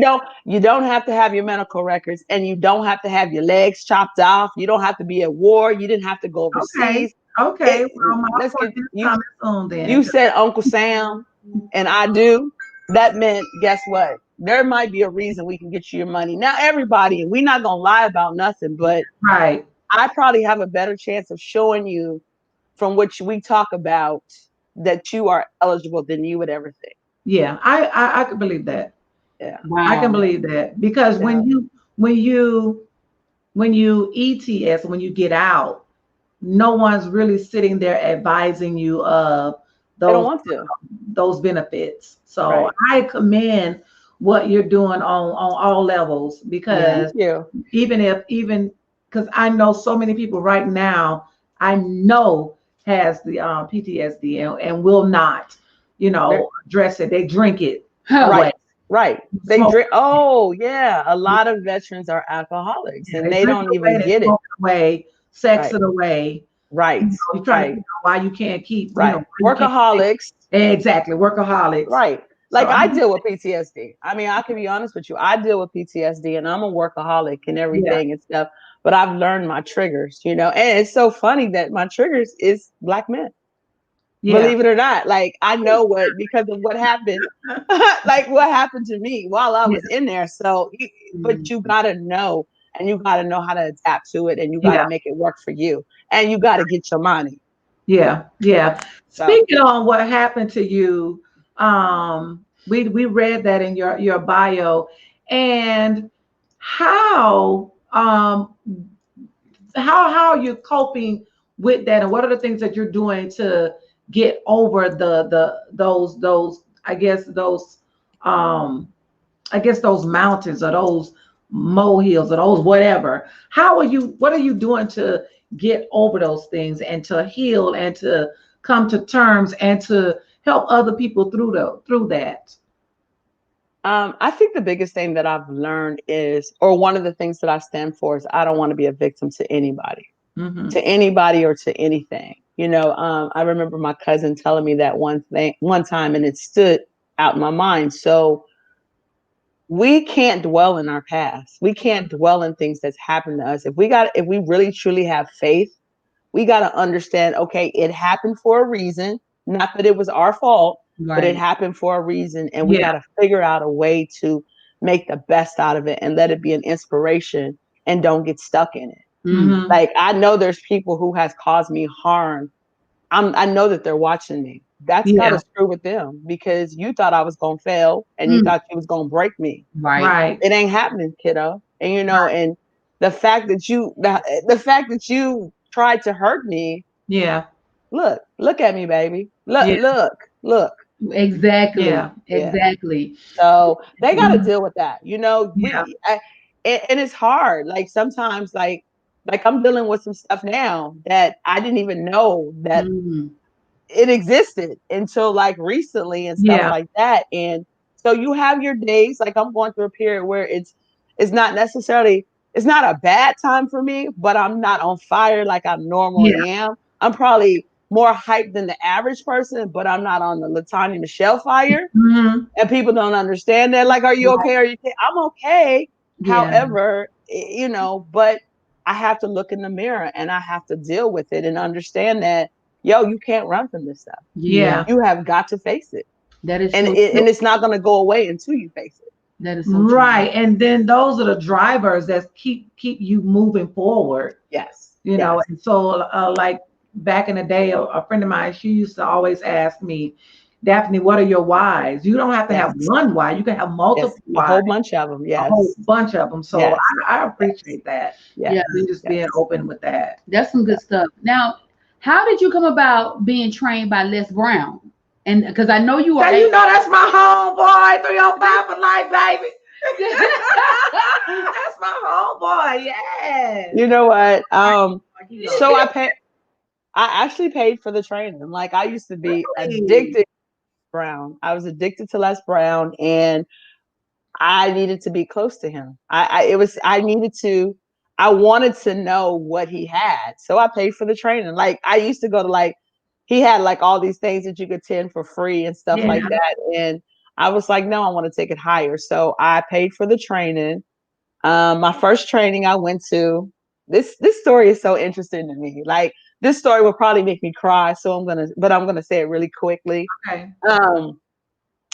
[SPEAKER 3] don't have to have your medical records, and you don't have to have your legs chopped off. You don't have to be at war. You didn't have to go overseas.
[SPEAKER 1] Okay. Well,
[SPEAKER 3] Let's get
[SPEAKER 1] on then.
[SPEAKER 3] You said Uncle Sam and I do. That meant, guess what? there might be a reason we can get you your money. Now, everybody, we're not going to lie about nothing, but
[SPEAKER 1] Right.
[SPEAKER 3] I probably have a better chance of showing you from which we talk about that you are eligible than you would ever think.
[SPEAKER 1] Yeah, I can believe that.
[SPEAKER 3] Yeah.
[SPEAKER 1] I can
[SPEAKER 2] Wow.
[SPEAKER 1] believe that because
[SPEAKER 3] Yeah.
[SPEAKER 1] when you when you ETS, when you get out, no one's really sitting there advising you of
[SPEAKER 3] They don't
[SPEAKER 1] those
[SPEAKER 3] want to.
[SPEAKER 1] those benefits. So
[SPEAKER 3] Right.
[SPEAKER 1] I commend what you're doing on all levels
[SPEAKER 2] Yeah.
[SPEAKER 1] because
[SPEAKER 3] Thank you.
[SPEAKER 1] even because I know so many people right now I know has the PTSD and will not,
[SPEAKER 3] They're,
[SPEAKER 1] address it. They drink it
[SPEAKER 2] Huh.
[SPEAKER 1] away.
[SPEAKER 3] right. Right. They
[SPEAKER 1] Smoke.
[SPEAKER 3] drink. Oh, yeah. A lot of veterans are alcoholics
[SPEAKER 1] Yeah,
[SPEAKER 3] and
[SPEAKER 1] they
[SPEAKER 3] they
[SPEAKER 1] drink
[SPEAKER 3] don't
[SPEAKER 1] it away,
[SPEAKER 3] even
[SPEAKER 1] they
[SPEAKER 3] get it.
[SPEAKER 1] smoke it away, sex
[SPEAKER 3] Right.
[SPEAKER 1] it away.
[SPEAKER 3] Right.
[SPEAKER 1] You're trying to
[SPEAKER 3] Right.
[SPEAKER 1] figure out why you can't keep,
[SPEAKER 3] Right.
[SPEAKER 1] why you can't
[SPEAKER 3] Workaholics.
[SPEAKER 1] exactly workaholics.
[SPEAKER 3] Right.
[SPEAKER 1] So
[SPEAKER 3] Like I deal with PTSD. I mean, I can be honest with you. I deal with PTSD and I'm a workaholic and
[SPEAKER 1] yeah,
[SPEAKER 3] everything and stuff, but I've learned my triggers, and it's so funny that my triggers is black men.
[SPEAKER 1] yeah,
[SPEAKER 3] Believe it or not. Like I know what because of what happened, like what happened to me while I
[SPEAKER 1] yeah,
[SPEAKER 3] was in there. So, but
[SPEAKER 2] Mm.
[SPEAKER 3] you gotta know and you gotta know how to adapt to it and you
[SPEAKER 1] yeah,
[SPEAKER 3] gotta make it work for you. And you gotta get your money.
[SPEAKER 1] yeah, yeah.
[SPEAKER 3] So
[SPEAKER 1] Speaking on what happened to you, we read that in your bio, and how how are you coping with that, and what are the things that you're doing to get over those um I guess those mountains or those molehills or those whatever. What are you doing to get over those things and to heal and to come to terms and to help other people through that?
[SPEAKER 3] I think the biggest thing that I've learned is, or one of the things that I stand for is I don't want to be a victim
[SPEAKER 1] Hmm.
[SPEAKER 3] to anybody or to anything. I remember my cousin telling me that one time, and it stood out in my mind. So we can't dwell in our past. We can't dwell in things that's happened to us. If we really truly have faith, we got to understand, okay, it happened for a reason. Not that it was our fault, but it
[SPEAKER 2] Right.
[SPEAKER 3] happened for a reason. And we
[SPEAKER 1] Yeah,
[SPEAKER 3] got to figure out a way to make the best out of it and let it be an inspiration and don't get stuck in it.
[SPEAKER 2] Mm.
[SPEAKER 1] hmm,
[SPEAKER 3] Like I know there's people who has caused me harm. I know that they're watching me. That's got
[SPEAKER 1] yeah,
[SPEAKER 3] to screw with them because you thought I was going to fail and you
[SPEAKER 2] Mm.
[SPEAKER 3] thought you was going to break me.
[SPEAKER 2] Right.
[SPEAKER 1] right,
[SPEAKER 3] It ain't happening, kiddo. And and the fact that you tried to hurt me,
[SPEAKER 1] yeah,
[SPEAKER 3] look at me, baby.
[SPEAKER 1] yeah,
[SPEAKER 3] Look.
[SPEAKER 2] Exactly.
[SPEAKER 1] yeah,
[SPEAKER 3] Yeah.
[SPEAKER 2] Exactly.
[SPEAKER 3] So they got to
[SPEAKER 1] mhm,
[SPEAKER 3] deal with that.
[SPEAKER 1] yeah,
[SPEAKER 3] And it's hard. Like sometimes, like I'm dealing with some stuff now that I didn't even know that
[SPEAKER 2] Mm.
[SPEAKER 3] it existed until like recently and stuff
[SPEAKER 1] yeah,
[SPEAKER 3] like that. And so you have your days. Like I'm going through a period where it's not necessarily it's not a bad time for me, but I'm not on fire like I
[SPEAKER 1] yeah,
[SPEAKER 3] normally am. I'm probably more hyped than the average person, but I'm not on the LaTonya Mechelle fire.
[SPEAKER 1] hmm,
[SPEAKER 3] And people don't understand that. Like, are you okay? Are you okay? I'm okay.
[SPEAKER 2] Yeah.
[SPEAKER 3] However, but I have to look in the mirror and I have to deal with it and understand that, yo, you can't run from this stuff.
[SPEAKER 2] Yeah.
[SPEAKER 1] yeah.
[SPEAKER 3] You have got to face it.
[SPEAKER 2] That is
[SPEAKER 3] And
[SPEAKER 2] so
[SPEAKER 3] it,
[SPEAKER 2] true.
[SPEAKER 3] and it's not going to go away until you face it.
[SPEAKER 2] That is so true.
[SPEAKER 1] Right. And then those are the drivers that keep you moving forward,
[SPEAKER 3] Yes. Yes.
[SPEAKER 1] And so like back in the day, a friend of mine, she used to always ask me, Daphne, what are your whys? You don't have to have
[SPEAKER 3] Yes.
[SPEAKER 1] one why, you can have
[SPEAKER 3] Yes.
[SPEAKER 1] multiple
[SPEAKER 3] A
[SPEAKER 1] whys,
[SPEAKER 3] whole bunch of them.
[SPEAKER 1] a whole
[SPEAKER 3] Yes.
[SPEAKER 1] bunch of them. So
[SPEAKER 3] Yes.
[SPEAKER 1] I
[SPEAKER 3] Yes.
[SPEAKER 1] appreciate that.
[SPEAKER 3] Yes.
[SPEAKER 2] Yeah.
[SPEAKER 1] You just being
[SPEAKER 3] Yes.
[SPEAKER 1] open with that.
[SPEAKER 2] That's some good stuff. Now, how did you come about being trained by Les Brown? And because I know you
[SPEAKER 1] Now
[SPEAKER 2] are
[SPEAKER 1] you know that's my homeboy, 305 for life, baby. That's my homeboy, yes.
[SPEAKER 3] You know what?
[SPEAKER 1] Like, you know,
[SPEAKER 3] So I actually paid for the training. Like I used to be
[SPEAKER 1] really?
[SPEAKER 3] addicted to Brown. I was addicted to Les Brown and I needed to be close to him. I wanted to know what he had. So I paid for the training. Like I used to go to he had like all these things that you could attend for free and stuff
[SPEAKER 1] Yeah.
[SPEAKER 3] like that. And I was like, no, I want to take it higher. So I paid for the training. My first training I went to, this story is so interesting to me. Like this story will probably make me cry. So but I'm gonna say it really quickly.
[SPEAKER 1] Okay.
[SPEAKER 3] Um,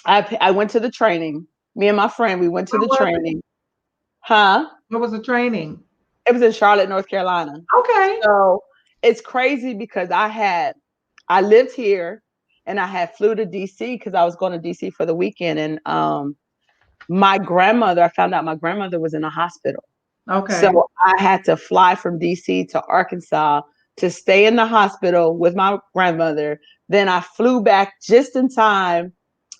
[SPEAKER 3] I went to the training Me and my friend, we went to
[SPEAKER 1] Where
[SPEAKER 3] the
[SPEAKER 1] was it?
[SPEAKER 3] training. Huh?
[SPEAKER 1] What was the training?
[SPEAKER 3] It was in Charlotte, North Carolina.
[SPEAKER 1] Okay.
[SPEAKER 3] So it's crazy because I lived here and I had flew to DC because I was going to DC for the weekend. And I found out my grandmother was in a hospital.
[SPEAKER 1] Okay.
[SPEAKER 3] So I had to fly from DC to Arkansas to stay in the hospital with my grandmother. Then I flew back just in time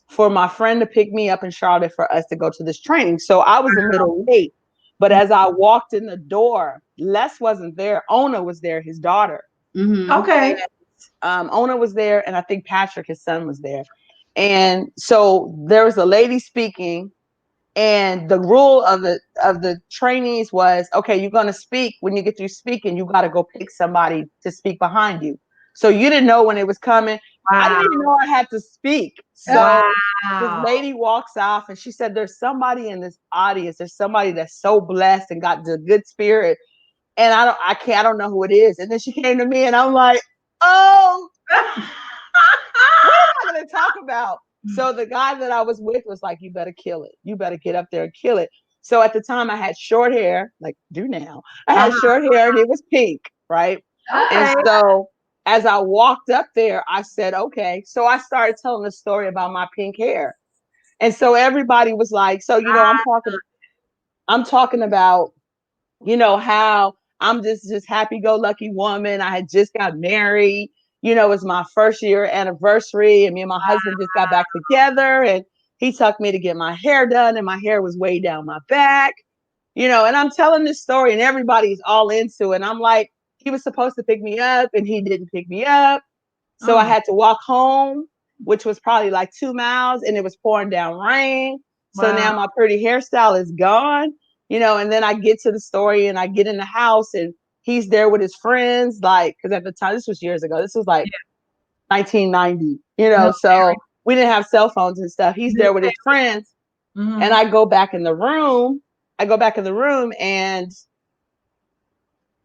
[SPEAKER 3] for my friend to pick me up in Charlotte for us to go to this training. So I was a little late. But as I walked in the door, Les wasn't there. Ona was there, his daughter.
[SPEAKER 2] Mm-hmm.
[SPEAKER 1] Okay.
[SPEAKER 3] Ona was there, and I think Patrick, his son, was there. And so there was a lady speaking, and the rule of the trainees was, okay, you're gonna speak. When you get through speaking, you gotta go pick somebody to speak behind you. So you didn't know when it was coming.
[SPEAKER 1] Wow.
[SPEAKER 3] I didn't even know I had to speak. So this lady walks off and she said, there's somebody in this audience. There's somebody that's so blessed and got the good spirit. And I don't know who it is. And then she came to me and I'm like, oh, what am I going to talk about? So the guy that I was with was like, you better kill it. You better get up there and kill it. So at the time I had short hair, like do now. I had short hair and it was pink, right?
[SPEAKER 1] Okay.
[SPEAKER 3] And so as I walked up there, I said, okay. So I started telling the story about my pink hair. And so everybody was like, so, I'm talking about, how I'm just happy-go-lucky woman. I had just got married. It was my first year anniversary, and me and my husband just got back together, and he took me to get my hair done, and my hair was way down my back, and I'm telling this story, and everybody's all into it. And I'm like, he was supposed to pick me up, and he didn't pick me up. So I had to walk home, which was probably like 2 miles, and it was pouring down rain. So now my pretty hairstyle is gone, and then I get to the story and I get in the house and he's there with his friends, like, because at the time, this was years ago, this was like 1990, so we didn't have cell phones and stuff. He's there with his friends. And I go back in the room. And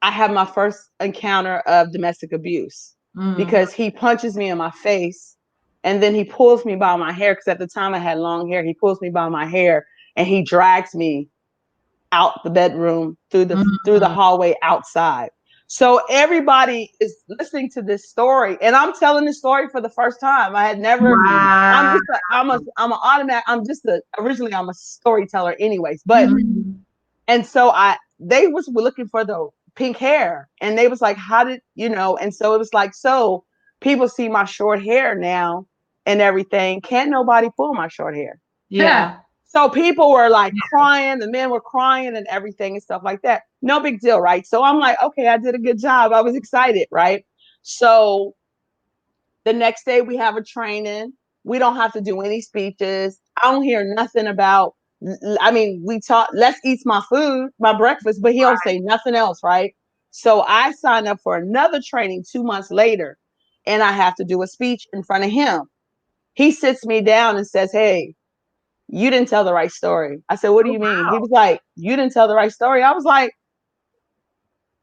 [SPEAKER 3] I have my first encounter of domestic abuse because he punches me in my face and then he pulls me by my hair, because at the time I had long hair. He pulls me by my hair and he drags me out the bedroom through the hallway outside. So everybody is listening to this story, and I'm telling this story for the first time. I had never. I'm originally I'm a storyteller, anyways. But and so they were looking for the pink hair, and they was like, how did And so it was like, so people see my short hair now and everything. Can't nobody pull my short hair.
[SPEAKER 1] Yeah.
[SPEAKER 3] So people were like crying, the men were crying and everything and stuff like that. No big deal, right? So I'm like, okay, I did a good job. I was excited, right? So the next day we have a training. We don't have to do any speeches. I don't hear nothing about, we talk, let's eat my food, my breakfast, but he don't say nothing else, right? So I signed up for another training 2 months later, and I have to do a speech in front of him. He sits me down and says, hey, you didn't tell the right story. I said, what do you mean? He was like, you didn't tell the right story. I was like,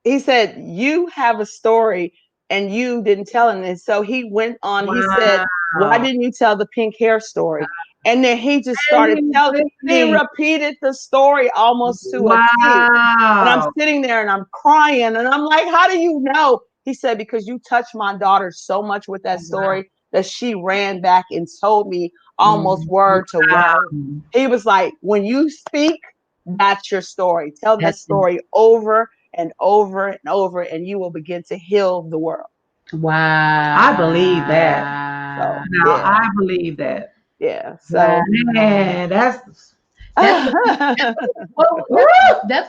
[SPEAKER 3] he said, you have a story and you didn't tell it. And so he went on, he said, why didn't you tell the pink hair story? And then he just started telling, he repeated the story almost to a T. And I'm sitting there and I'm crying and I'm like, how do you know? He said, because you touched my daughter so much with that story that she ran back and told me almost word to word. He was like, when you speak, that's your story. Tell that story over and over and over, and you will begin to heal the world.
[SPEAKER 2] Wow.
[SPEAKER 1] I believe that.
[SPEAKER 3] So,
[SPEAKER 1] I believe that.
[SPEAKER 3] Yeah. So
[SPEAKER 1] man, that's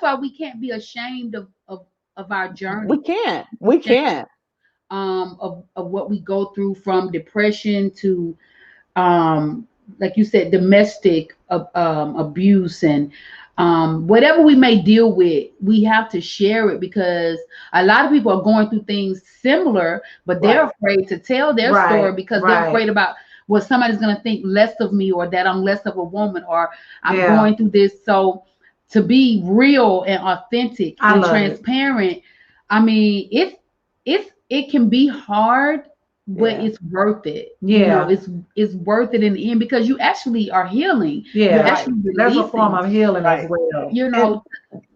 [SPEAKER 2] why we can't be ashamed of our journey.
[SPEAKER 3] We can't.
[SPEAKER 2] Of what we go through, from depression to like you said, domestic abuse, and whatever we may deal with, we have to share it, because a lot of people are going through things similar, but they're afraid to tell their story because they're afraid about what somebody's going to think less of me, or that I'm less of a woman, or I'm going through this. So to be real and authentic and transparent, I mean, it can be hard but
[SPEAKER 3] Yeah.
[SPEAKER 2] it's worth it.
[SPEAKER 1] Yeah.
[SPEAKER 2] It's worth it in the end because you actually are healing.
[SPEAKER 1] Yeah.
[SPEAKER 2] You're
[SPEAKER 3] Right.
[SPEAKER 2] actually
[SPEAKER 1] That's a form
[SPEAKER 2] releasing.
[SPEAKER 1] of healing as
[SPEAKER 3] Right.
[SPEAKER 1] well.
[SPEAKER 2] You
[SPEAKER 3] And
[SPEAKER 2] know,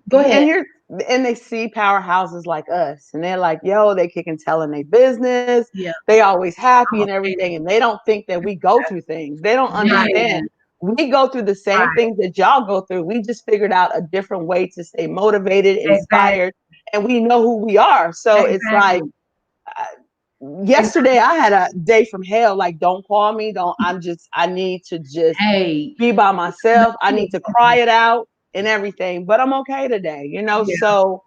[SPEAKER 2] go
[SPEAKER 3] and
[SPEAKER 2] ahead.
[SPEAKER 3] here and they see powerhouses like us, and they're like, yo, they kick and tell in their business.
[SPEAKER 2] Yeah,
[SPEAKER 3] They always happy
[SPEAKER 1] Oh,
[SPEAKER 3] and everything, and they don't think that we go through things. They don't
[SPEAKER 1] right.
[SPEAKER 3] understand.
[SPEAKER 2] man.
[SPEAKER 3] We go through the same
[SPEAKER 1] Right.
[SPEAKER 3] things that y'all go through. We just figured out a different way to stay motivated,
[SPEAKER 1] Exactly.
[SPEAKER 3] inspired, and we know who we are. So it's like
[SPEAKER 1] Exactly.
[SPEAKER 3] yesterday I had a day from hell. Like, don't call me. I need to just
[SPEAKER 2] Hey,
[SPEAKER 3] be by myself. I need to cry it out and everything, but I'm okay today,
[SPEAKER 1] Yeah.
[SPEAKER 3] So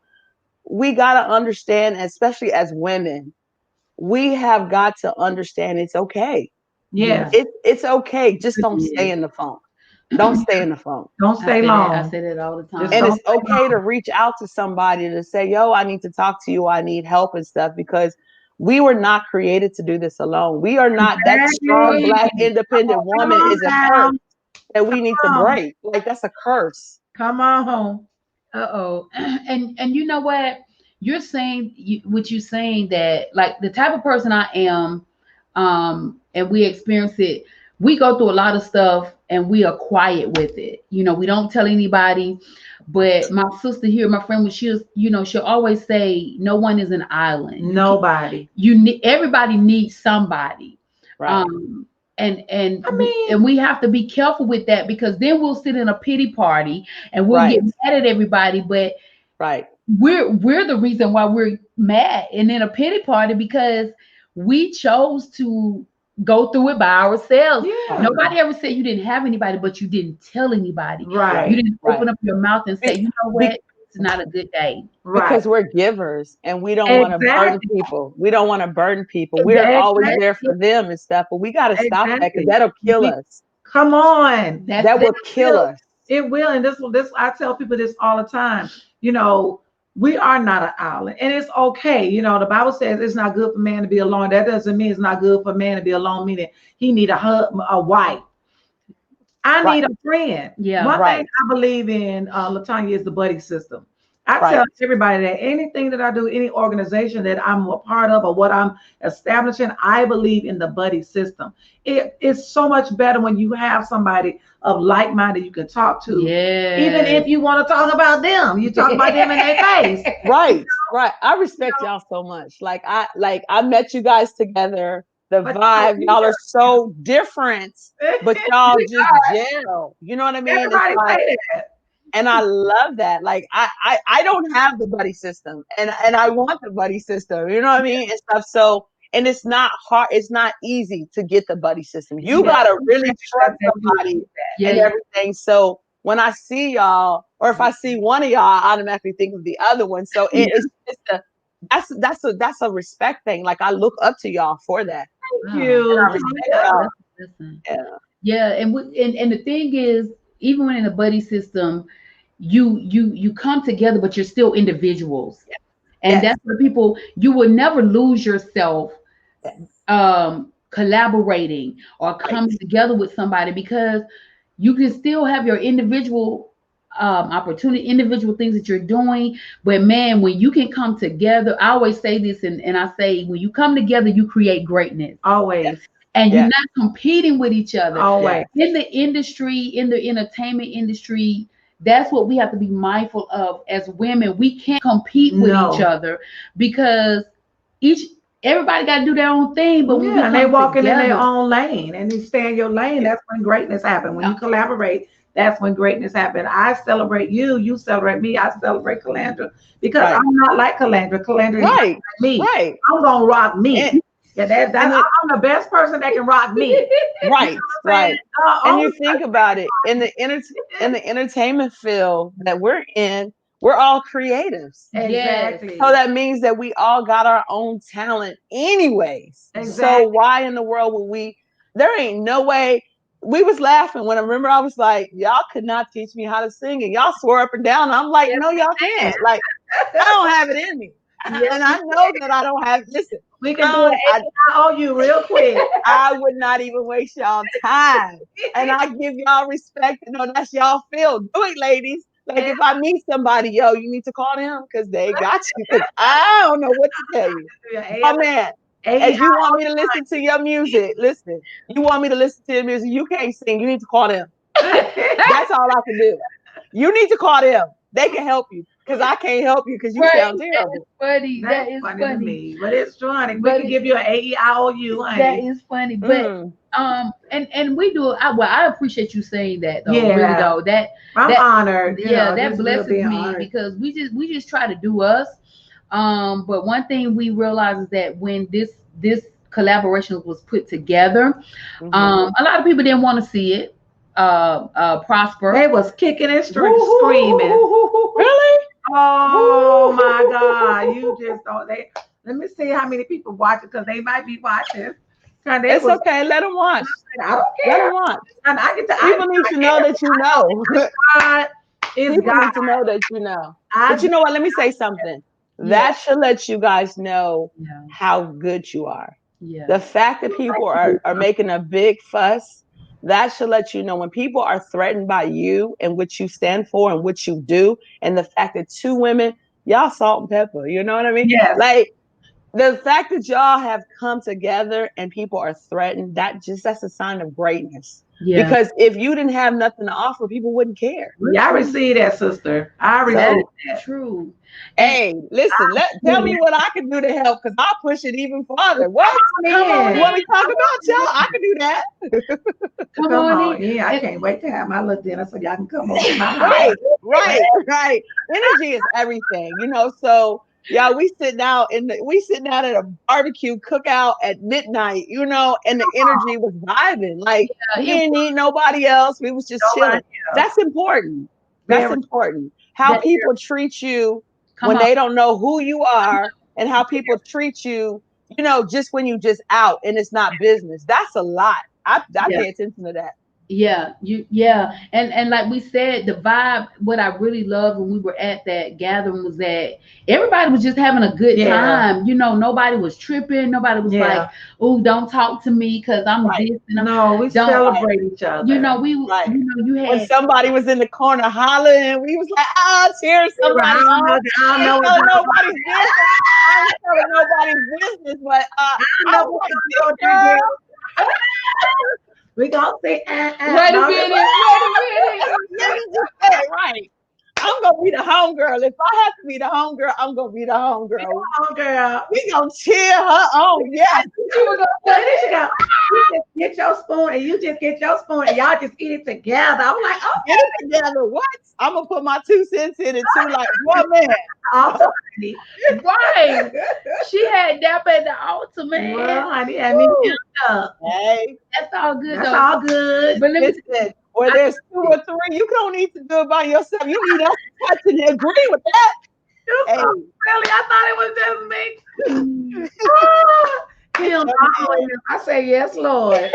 [SPEAKER 3] we got to understand, especially as women, we have got to understand it's okay.
[SPEAKER 1] Yes.
[SPEAKER 3] It's okay. Just don't stay
[SPEAKER 2] yes.
[SPEAKER 3] in the phone. Don't stay in the phone.
[SPEAKER 1] Don't
[SPEAKER 2] I
[SPEAKER 1] stay
[SPEAKER 2] say that. I
[SPEAKER 1] long.
[SPEAKER 2] say that all the
[SPEAKER 1] Just
[SPEAKER 3] And
[SPEAKER 2] time.
[SPEAKER 1] don't
[SPEAKER 3] it's
[SPEAKER 1] stay
[SPEAKER 3] okay to
[SPEAKER 1] long.
[SPEAKER 3] reach out to somebody to say, yo, I need to talk to you. I need help and stuff, because we were not created to do this alone. We are not, that strong,
[SPEAKER 1] Exactly.
[SPEAKER 3] Black,
[SPEAKER 1] Come
[SPEAKER 3] independent woman
[SPEAKER 1] on
[SPEAKER 3] is a
[SPEAKER 1] now.
[SPEAKER 3] curse that we need to
[SPEAKER 1] Come on.
[SPEAKER 3] break. Like, that's a curse.
[SPEAKER 1] Come on home.
[SPEAKER 2] Uh-oh. And you know what? You're saying what you're saying that like the type of person I am, and we experience it, we go through a lot of stuff and we are quiet with it. We don't tell anybody. But my sister here, my friend, when she'll always say, no one is an island.
[SPEAKER 1] Nobody.
[SPEAKER 2] Everybody needs somebody.
[SPEAKER 3] Right.
[SPEAKER 2] Um, and
[SPEAKER 1] I
[SPEAKER 2] we
[SPEAKER 1] mean,
[SPEAKER 2] and we have to be careful with that because then we'll sit in a pity party and we'll
[SPEAKER 3] Right.
[SPEAKER 2] get mad at everybody, but
[SPEAKER 3] Right.
[SPEAKER 2] we're the reason why we're mad and in a pity party because we chose to go through it by ourselves.
[SPEAKER 1] yeah.
[SPEAKER 2] Nobody ever said you didn't have anybody, but you didn't tell anybody. You
[SPEAKER 1] Right.
[SPEAKER 2] didn't
[SPEAKER 3] Right.
[SPEAKER 2] open up your mouth and say,
[SPEAKER 3] Be-
[SPEAKER 2] you know
[SPEAKER 3] be-
[SPEAKER 2] what, it's not a good day.
[SPEAKER 1] Right.
[SPEAKER 3] because we're givers and we don't want to burden
[SPEAKER 1] Exactly.
[SPEAKER 3] people. We don't want to burden people. We're always
[SPEAKER 1] Exactly.
[SPEAKER 3] there for them and stuff, but we got to stop that because
[SPEAKER 1] Exactly.
[SPEAKER 3] that'll kill
[SPEAKER 1] We,
[SPEAKER 3] us.
[SPEAKER 1] come on.
[SPEAKER 2] That's
[SPEAKER 3] That
[SPEAKER 2] it.
[SPEAKER 3] will kill
[SPEAKER 1] Will.
[SPEAKER 3] us.
[SPEAKER 1] It will. And this I tell people this all the time. We are not an island. And it's okay. The Bible says it's not good for man to be alone. That doesn't mean it's not good for man to be alone, meaning he need a wife. I
[SPEAKER 3] Right.
[SPEAKER 1] need a friend.
[SPEAKER 2] Yeah.
[SPEAKER 1] One thing
[SPEAKER 3] Right.
[SPEAKER 1] I believe in, LaTonya, is the buddy system. I
[SPEAKER 3] Right.
[SPEAKER 1] tell everybody that anything that I do, any organization that I'm a part of or what I'm establishing, I believe in the buddy system. It is so much better when you have somebody of like-minded you can talk to. Even
[SPEAKER 2] Yes.
[SPEAKER 1] if you want to talk about them, you talk about them in their face.
[SPEAKER 3] Right. Right. I respect y'all so much. I met you guys together. The
[SPEAKER 1] But
[SPEAKER 3] vibe, y'all are so different, but y'all
[SPEAKER 1] we
[SPEAKER 3] just
[SPEAKER 1] are.
[SPEAKER 3] gel. You know what I mean? It's
[SPEAKER 1] Everybody
[SPEAKER 3] like,
[SPEAKER 1] say that.
[SPEAKER 3] and I love that. Like I don't have the buddy system, and I want the buddy system. You know what I mean? And stuff. So, and it's not hard. It's not easy to get the buddy system. You
[SPEAKER 1] Yeah.
[SPEAKER 3] gotta really trust somebody
[SPEAKER 2] Yeah.
[SPEAKER 3] and everything. So when I see y'all, or if I see one of y'all, I automatically think of the other one. So it's that's a respect thing. Like, I look up to y'all for that.
[SPEAKER 1] Thank
[SPEAKER 2] Wow.
[SPEAKER 1] you,
[SPEAKER 3] And I respect
[SPEAKER 1] LaTonya.
[SPEAKER 3] y'all.
[SPEAKER 2] Listen.
[SPEAKER 3] Yeah.
[SPEAKER 2] Yeah, and the thing is, even when in a buddy system, you come together, but you're still individuals, and
[SPEAKER 3] Yes.
[SPEAKER 2] that's where you will never lose yourself collaborating or coming together with somebody because you can still have your individual opportunity, individual things that you're doing. But man, when you can come together, I always say this, and I say, when you come together, you create greatness.
[SPEAKER 1] Always.
[SPEAKER 2] And you're
[SPEAKER 3] Yes.
[SPEAKER 2] not competing with each other.
[SPEAKER 1] Always.
[SPEAKER 2] In the industry, in the entertainment industry, that's what we have to be mindful of as women. We can't compete with
[SPEAKER 1] No.
[SPEAKER 2] each other because everybody got to do their own thing. But when we
[SPEAKER 1] Yeah, and they
[SPEAKER 2] come
[SPEAKER 1] walking in their
[SPEAKER 2] together,
[SPEAKER 1] own lane and you stay in your lane, that's when greatness happens. When you collaborate, that's when greatness happens. I celebrate you, you celebrate me, I celebrate Calandra because
[SPEAKER 3] Right.
[SPEAKER 1] I'm not like Calandra. Calandra is not
[SPEAKER 3] Right.
[SPEAKER 1] like me.
[SPEAKER 3] Right.
[SPEAKER 1] I'm gonna rock me.
[SPEAKER 3] And,
[SPEAKER 1] Yeah,
[SPEAKER 3] and it,
[SPEAKER 1] I'm the best person that can rock me.
[SPEAKER 3] right. Right. And you
[SPEAKER 1] Only
[SPEAKER 3] think about it, in the entertainment field that we're in, we're all creatives.
[SPEAKER 1] exactly.
[SPEAKER 3] So that means that we all got our own talent anyways. So
[SPEAKER 1] Exactly.
[SPEAKER 3] why in the world would we? There ain't no way. We was laughing when I remember I was like, y'all could not teach me how to sing, and y'all swore up and down. I'm like,
[SPEAKER 1] Yes,
[SPEAKER 3] no, y'all can't. Like, I don't have it in me,
[SPEAKER 1] yes,
[SPEAKER 3] and I know that I don't have. Listen,
[SPEAKER 1] we can do an
[SPEAKER 3] I
[SPEAKER 1] on you real quick.
[SPEAKER 3] I would not even waste y'all time. And I give y'all respect. That's y'all field. Do it, ladies. Like, if I meet somebody, yo, you need to call them because they got you. Because I don't know what to tell you.
[SPEAKER 1] Yeah,
[SPEAKER 3] Oh, man. As you want me to listen to your music, listen. You want me to listen to your music, you can't sing. You need to call them. That's all I can do. You need to call them. They can help you because I can't help you because you sound terrible.
[SPEAKER 2] Funny.
[SPEAKER 1] That's
[SPEAKER 2] That is
[SPEAKER 1] funny
[SPEAKER 2] funny.
[SPEAKER 1] to me, but it's funny. We
[SPEAKER 2] But
[SPEAKER 1] can give you an AEIOU, honey.
[SPEAKER 2] that is funny. But and we do. I appreciate you saying that though.
[SPEAKER 1] Yeah.
[SPEAKER 2] Really though.
[SPEAKER 1] I'm honored.
[SPEAKER 2] Yeah,
[SPEAKER 1] know,
[SPEAKER 2] that
[SPEAKER 1] just
[SPEAKER 2] blesses
[SPEAKER 1] being
[SPEAKER 2] me
[SPEAKER 1] honored.
[SPEAKER 2] because we just try to do us. But one thing we realize is that when this collaboration was put together, a lot of people didn't want to see it prosper.
[SPEAKER 1] They was kicking and screaming.
[SPEAKER 3] Really?
[SPEAKER 1] Oh my God! You just don't. Let me see how many people watch it because they might be watching.
[SPEAKER 3] It's okay. Let them watch.
[SPEAKER 1] I don't care.
[SPEAKER 3] Let them watch.
[SPEAKER 1] And I get to.
[SPEAKER 3] People need to know that you know.
[SPEAKER 1] God is
[SPEAKER 3] People
[SPEAKER 1] God.
[SPEAKER 3] need to know that you know. But you know what? Let me say something. That should let you guys know how good you are.
[SPEAKER 2] Yeah.
[SPEAKER 3] The fact that people are making a big fuss, that should let you know when people are threatened by you and what you stand for and what you do, and the fact that two women, y'all salt and pepper, you know what I mean?
[SPEAKER 1] Yes.
[SPEAKER 3] Like the fact that y'all have come together and people are threatened, that's a sign of greatness.
[SPEAKER 2] Yeah.
[SPEAKER 3] Because if you didn't have nothing to offer, people wouldn't care.
[SPEAKER 1] Yeah, I receive that, sister. I receive that.
[SPEAKER 2] True.
[SPEAKER 3] Hey, listen, tell me what I can do to help because I'll push it even farther. What?
[SPEAKER 1] Come on,
[SPEAKER 3] you want me to talk about y'all? I can do that.
[SPEAKER 2] Come on.
[SPEAKER 1] Yeah, I can't wait to have my little dinner so y'all can come over to my house.
[SPEAKER 3] Right. Energy is everything, so yeah, we sit down at a barbecue cookout at midnight, and the energy was vibing. Like we didn't need nobody else. We was just chilling. That's important. That's important. How people treat you when they don't know who you are and how people treat you, just when you just out and it's not business. That's a lot. I pay attention to that.
[SPEAKER 2] Yeah, and like we said, the vibe. What I really loved when we were at that gathering was that everybody was just having a good time. Nobody was tripping. Nobody was like, "Oh, don't talk to me because I'm this." And
[SPEAKER 1] we celebrate each other.
[SPEAKER 2] You had
[SPEAKER 3] when somebody was in the corner hollering, we was like, "Oh, cheers, somebody!" I don't know nobody's business. I ain't telling nobody's business, but I know what girl.
[SPEAKER 1] We gonna say,
[SPEAKER 2] wait a minute.
[SPEAKER 3] Let me just say it right. I'm gonna be the homegirl. If I have to be the homegirl, I'm gonna be the homegirl. We gonna cheer her on. Yes.
[SPEAKER 1] You were gonna you just get your spoon and you just get your spoon and y'all just eat it together. I'm like, oh,
[SPEAKER 3] get it together. What? I'm gonna put my 2 cents in it too, like one man.
[SPEAKER 1] Awesome,
[SPEAKER 2] right. She had that at the altar, man.
[SPEAKER 1] Well, honey,
[SPEAKER 3] hey,
[SPEAKER 2] that's all good.
[SPEAKER 1] That's all good.
[SPEAKER 3] But listen, where there's 2 or 3, you don't need to do it by yourself. You need us to touch and agree with that.
[SPEAKER 1] Hey. Really, I thought it was just me. I say yes, Lord.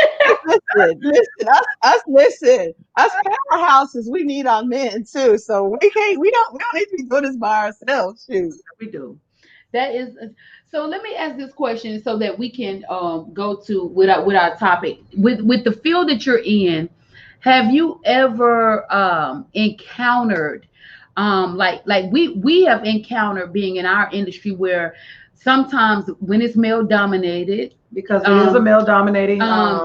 [SPEAKER 3] Listen. Us powerhouses, we need our men too. So we don't need to be doing this by ourselves. Shoot.
[SPEAKER 1] We do.
[SPEAKER 2] That is so. Let me ask this question so that we can go to with our topic with the field that you're in. Have you ever encountered like we have encountered being in our industry where sometimes when it's male dominated,
[SPEAKER 1] because it is a male dominating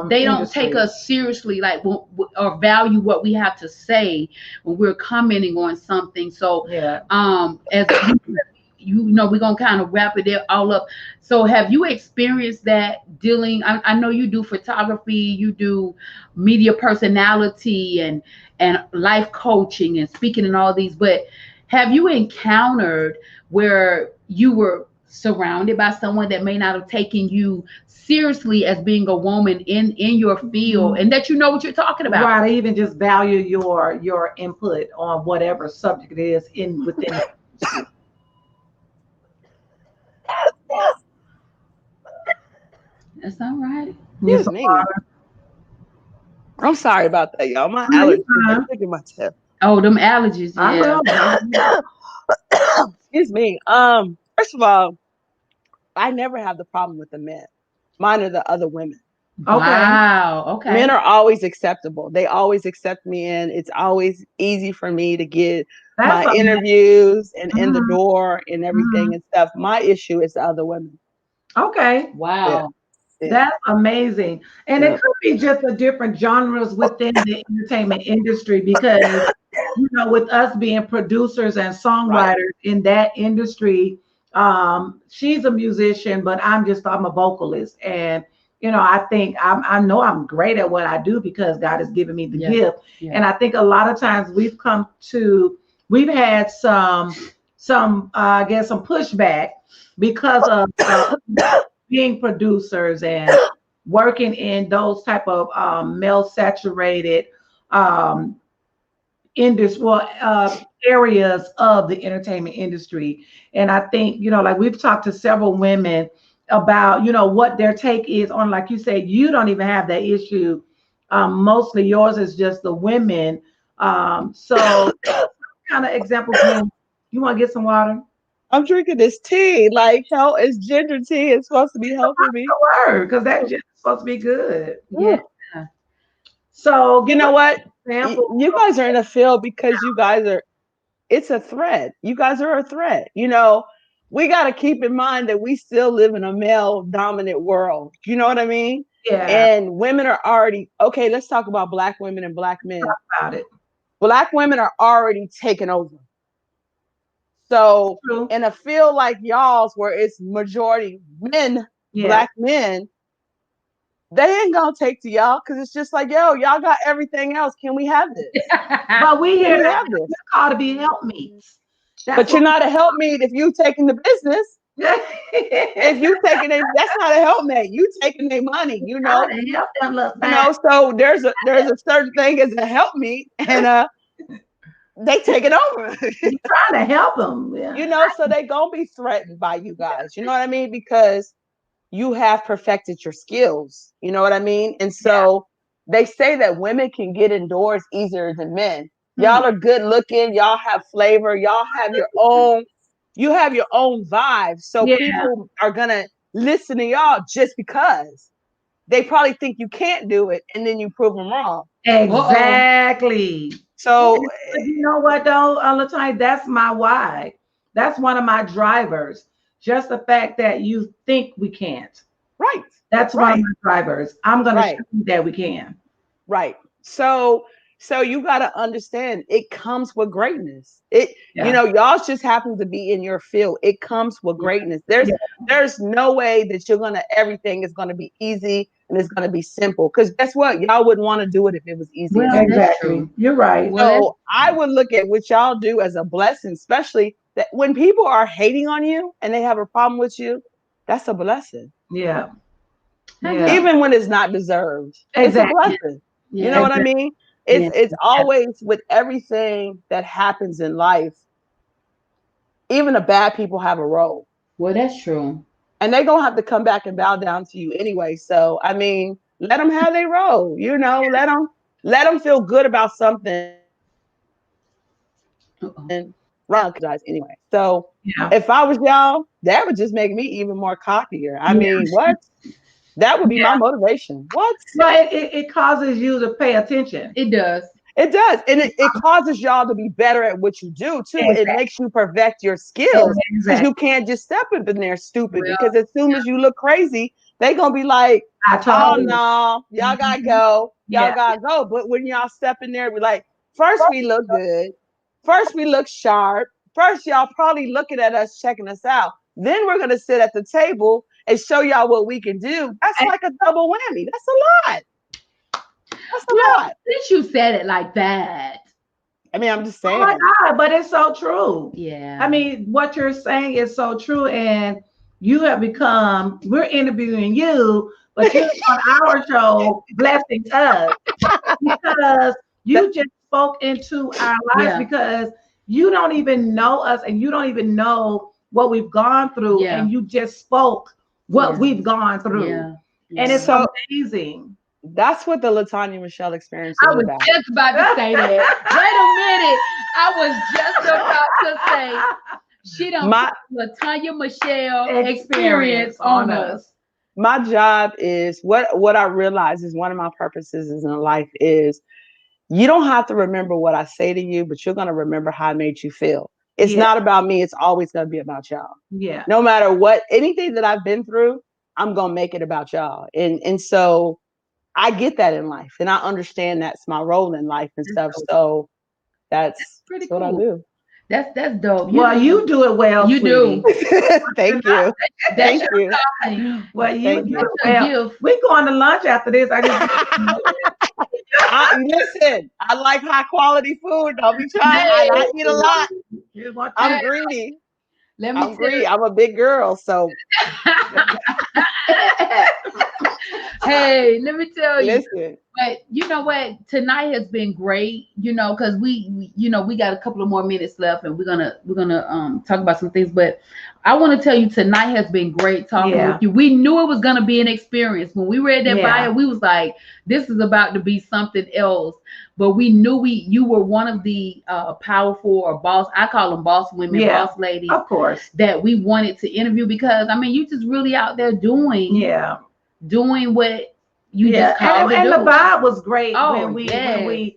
[SPEAKER 2] they don't take us seriously, like or value what we have to say when we're commenting on something. So as we're gonna kind of wrap it all up. So have you experienced that dealing? I know you do photography, you do media personality and life coaching and speaking and all these, but have you encountered where you were surrounded by someone that may not have taken you seriously as being a woman in your field, and that you know what you're talking about?
[SPEAKER 1] Right. I even just value your input on whatever subject it is within.
[SPEAKER 2] That's all right.
[SPEAKER 3] Excuse me. I'm sorry about that, y'all. My allergies are kicking my tail.
[SPEAKER 2] Oh, them allergies.
[SPEAKER 1] Yeah.
[SPEAKER 3] Excuse me. First of all, I never have the problem with the men. Mine are the other women.
[SPEAKER 2] Okay. Wow. Okay.
[SPEAKER 3] Men are always acceptable. They always accept me in. It's always easy for me to get my interviews and in the door and everything and stuff. My issue is the other women.
[SPEAKER 1] Okay.
[SPEAKER 2] Wow.
[SPEAKER 3] Yeah.
[SPEAKER 1] That's amazing. And
[SPEAKER 3] Yeah.
[SPEAKER 1] it could be just the different genres within the entertainment industry because, with us being producers and
[SPEAKER 3] Right.
[SPEAKER 1] songwriters in that industry, she's a musician, but I'm a vocalist. And, I think I know I'm great at what I do because God has given me the
[SPEAKER 2] Yeah.
[SPEAKER 1] gift.
[SPEAKER 2] Yeah.
[SPEAKER 1] And I think a lot of times we've had I guess, some pushback because of being producers and working in those type of male saturated um, industry, areas of the entertainment industry. And I think, like we've talked to several women about, what their take is on, like you said, you don't even have that issue. Mostly yours is just the women. So kind of examples when you want to get some water.
[SPEAKER 3] I'm drinking this tea. Like, hell is ginger tea. It's supposed to be helping me.
[SPEAKER 1] Word, because that just supposed to be good.
[SPEAKER 2] Yeah.
[SPEAKER 1] So
[SPEAKER 3] You
[SPEAKER 1] give us
[SPEAKER 3] know what?
[SPEAKER 1] an example.
[SPEAKER 3] You guys are in a field because you guys are, it's a threat. You guys are a threat. We got to keep in mind that we still live in a male dominant world. You know what I mean?
[SPEAKER 1] Yeah,
[SPEAKER 3] And women are already, okay, let's talk about Black women and Black men.
[SPEAKER 1] about it.
[SPEAKER 3] Black women are already taken over. So
[SPEAKER 1] True.
[SPEAKER 3] in a field like y'all's where it's majority men,
[SPEAKER 1] Yeah.
[SPEAKER 3] Black men, they ain't gonna take to y'all because it's just like, yo, y'all got everything else. Can we have this?
[SPEAKER 1] But we
[SPEAKER 3] Can
[SPEAKER 1] hear
[SPEAKER 3] we
[SPEAKER 1] that
[SPEAKER 3] have this?
[SPEAKER 1] we're called to be helpmeets. That's
[SPEAKER 3] But you're
[SPEAKER 1] what
[SPEAKER 3] not a helpmeet if you taking the business. If you taking it, that's not a helpmate. You taking their money,
[SPEAKER 1] trying to help them look
[SPEAKER 3] You
[SPEAKER 1] back.
[SPEAKER 3] know, so there's a certain thing as a helpmeet, and they take it over.
[SPEAKER 1] You're trying to help them. Yeah.
[SPEAKER 3] So they gonna be threatened by you guys. You know what I mean? Because you have perfected your skills. You know what I mean? And
[SPEAKER 1] Yeah.
[SPEAKER 3] so they say that women can get indoors easier than men.
[SPEAKER 1] Hmm.
[SPEAKER 3] Y'all are good looking, y'all have flavor, y'all have your own, you have your own vibe. So
[SPEAKER 1] Yeah.
[SPEAKER 3] people are gonna listen to y'all just because they probably think you can't do it, and then you prove them wrong.
[SPEAKER 1] Exactly.
[SPEAKER 3] So
[SPEAKER 1] But you know what though, LaTonya, that's my why. That's one of my drivers. Just the fact that you think we can't.
[SPEAKER 3] right,
[SPEAKER 1] That's one of
[SPEAKER 3] right,
[SPEAKER 1] my drivers. I'm gonna show
[SPEAKER 3] right.
[SPEAKER 1] you that we can.
[SPEAKER 3] Right. So you got to understand it comes with greatness.
[SPEAKER 1] Yeah.
[SPEAKER 3] Y'all just happen to be in your field. It comes with greatness. There's
[SPEAKER 1] Yeah.
[SPEAKER 3] there's no way that everything is going to be easy and it's going to be simple. Because guess what? Y'all wouldn't want to do it if it was easy and
[SPEAKER 2] Well,
[SPEAKER 3] simple.
[SPEAKER 2] that's
[SPEAKER 1] Exactly.
[SPEAKER 2] true.
[SPEAKER 1] You're right.
[SPEAKER 2] Well,
[SPEAKER 3] So I would look at what y'all do as a blessing, especially that when people are hating on you and they have a problem with you, that's a blessing.
[SPEAKER 1] Yeah.
[SPEAKER 2] that's
[SPEAKER 1] Yeah.
[SPEAKER 3] Even when it's not deserved, it's a
[SPEAKER 1] Exactly.
[SPEAKER 3] blessing. You know
[SPEAKER 2] yeah.
[SPEAKER 3] what I
[SPEAKER 1] Exactly.
[SPEAKER 3] mean? It's
[SPEAKER 2] Yeah.
[SPEAKER 3] it's always with everything that happens in life. Even the bad people have a role,
[SPEAKER 2] Well, that's true.
[SPEAKER 3] and they're gonna have to come back and bow down to you anyway. So I mean, let them have their role. Let them feel good about something.
[SPEAKER 2] Uh-oh.
[SPEAKER 3] Right, guys. Anyway, so
[SPEAKER 1] Yeah.
[SPEAKER 3] if I was y'all, that would just make me even more cockier. I
[SPEAKER 1] Yeah.
[SPEAKER 3] mean, what? That would be my
[SPEAKER 1] Yeah.
[SPEAKER 3] motivation. What?
[SPEAKER 1] But it causes you to pay attention.
[SPEAKER 2] It does.
[SPEAKER 3] It does. And it causes y'all to be better at what you do too. It
[SPEAKER 1] Exactly.
[SPEAKER 3] makes you perfect your skills because
[SPEAKER 1] Exactly.
[SPEAKER 3] you can't just step up in there stupid
[SPEAKER 2] Well,
[SPEAKER 3] because as soon as you look crazy, they gonna be like,
[SPEAKER 1] I
[SPEAKER 3] oh
[SPEAKER 1] told you.
[SPEAKER 3] no, y'all gotta
[SPEAKER 1] Mhm.
[SPEAKER 3] go. Y'all
[SPEAKER 1] Yeah.
[SPEAKER 3] gotta go. But when y'all step in there, be like, first we look good, first we look sharp, first y'all probably looking at us, checking us out. Then we're gonna sit at the table and show y'all what we can do. That's like a double whammy. That's a lot. That's a lot.
[SPEAKER 2] since you said it like that,
[SPEAKER 3] I mean, I'm just
[SPEAKER 1] Oh my
[SPEAKER 3] saying.
[SPEAKER 1] God, but it's so true.
[SPEAKER 2] yeah.
[SPEAKER 1] I mean, what you're saying is so true. And we're interviewing you, but you're on our show blessing us because you just spoke into our lives
[SPEAKER 2] Yeah.
[SPEAKER 1] because you don't even know us and you don't even know what we've gone through.
[SPEAKER 2] Yeah.
[SPEAKER 1] And you just spoke what
[SPEAKER 2] Yeah.
[SPEAKER 1] we've gone through.
[SPEAKER 2] Yeah.
[SPEAKER 1] And it's
[SPEAKER 3] So
[SPEAKER 1] amazing.
[SPEAKER 3] that's what the LaTonya Mechelle experience
[SPEAKER 2] I
[SPEAKER 3] is
[SPEAKER 2] was
[SPEAKER 3] about.
[SPEAKER 2] just about to say that. Wait a minute. I was just about to say she don't
[SPEAKER 3] My
[SPEAKER 2] put LaTonya Mechelle experience on us.
[SPEAKER 3] my job is what I realize is one of my purposes is in life is you don't have to remember what I say to you, but you're gonna remember how I made you feel. It's
[SPEAKER 1] Yeah.
[SPEAKER 3] not about me. It's always going to be about y'all.
[SPEAKER 1] Yeah.
[SPEAKER 3] No matter what, anything that I've been through, I'm going to make it about y'all. And so I get that in life, and I understand that's my role in life and stuff. So that's
[SPEAKER 2] Pretty
[SPEAKER 3] what I
[SPEAKER 2] cool.
[SPEAKER 3] do.
[SPEAKER 2] That's dope.
[SPEAKER 1] Well, you do it well,
[SPEAKER 2] You
[SPEAKER 1] sweetie.
[SPEAKER 2] do.
[SPEAKER 3] Thank you.
[SPEAKER 2] That's
[SPEAKER 3] Thank
[SPEAKER 2] your
[SPEAKER 3] you.
[SPEAKER 2] calling.
[SPEAKER 1] Well, you
[SPEAKER 3] Thank
[SPEAKER 1] do
[SPEAKER 3] you.
[SPEAKER 1] it well.
[SPEAKER 2] Gift.
[SPEAKER 1] We're going to lunch after this. I just
[SPEAKER 3] Listen, I like high quality food. Don't be trying. I eat a lot.
[SPEAKER 1] Here's what you-
[SPEAKER 3] I'm greedy.
[SPEAKER 2] Let me
[SPEAKER 3] I'm greedy. I'm a big girl, so
[SPEAKER 2] hey, let me tell you.
[SPEAKER 3] listen.
[SPEAKER 2] But you know what? Tonight has been great. Because we got a couple of more minutes left, and we're gonna talk about some things. But I want to tell you, tonight has been great talking
[SPEAKER 1] Yeah.
[SPEAKER 2] with you. We knew it was gonna be an experience when we read that
[SPEAKER 1] Yeah.
[SPEAKER 2] bio. We was like, this is about to be something else. But we knew you were one of the powerful or boss. I call them boss women,
[SPEAKER 1] Yeah.
[SPEAKER 2] boss ladies
[SPEAKER 1] Of course.
[SPEAKER 2] that we wanted to interview because you just really out there doing
[SPEAKER 1] Yeah.
[SPEAKER 2] what you
[SPEAKER 1] Yeah.
[SPEAKER 2] just called
[SPEAKER 1] And
[SPEAKER 2] to
[SPEAKER 1] the
[SPEAKER 2] do.
[SPEAKER 1] vibe was great
[SPEAKER 2] Oh,
[SPEAKER 1] when we
[SPEAKER 2] yes.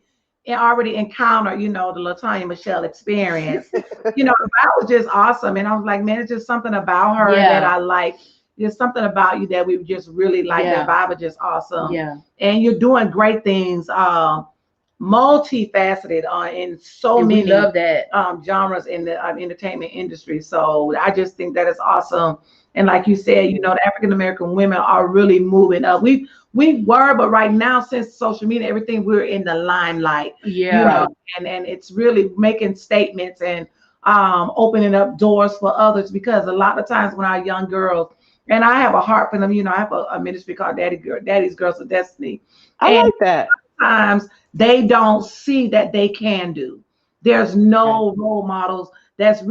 [SPEAKER 1] already encountered, the LaTonya Mechelle experience. The vibe was just awesome. And I was like, man, it's just something about her that
[SPEAKER 2] Yeah.
[SPEAKER 1] I like. There's something about you that we just really like.
[SPEAKER 2] Yeah.
[SPEAKER 1] That vibe is just awesome.
[SPEAKER 2] Yeah.
[SPEAKER 1] And you're doing great things. Multifaceted in so
[SPEAKER 2] And
[SPEAKER 1] many
[SPEAKER 2] we love that.
[SPEAKER 1] genres in the entertainment industry. So I just think that is awesome. And like you said, the African American women are really moving up. We were, but right now, since social media, everything, we're in the limelight.
[SPEAKER 2] Yeah.
[SPEAKER 1] And it's really making statements and opening up doors for others, because a lot of times when our young girls, and I have a heart for them, I have a ministry called Daddy's Girls of Destiny.
[SPEAKER 3] I like that.
[SPEAKER 1] Times they don't see that they can do. There's no role models that's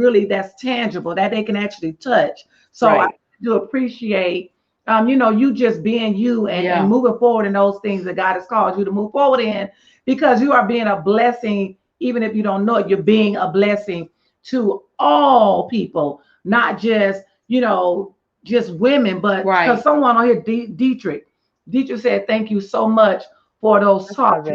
[SPEAKER 1] tangible that they can actually touch. So I do appreciate you just being you and moving forward in those things that God has called you to move forward in, because you are being a blessing. Even if you don't know it, you're being a blessing to all people, not just just women, but because someone on here, Dietrich said, thank you so much for those talks.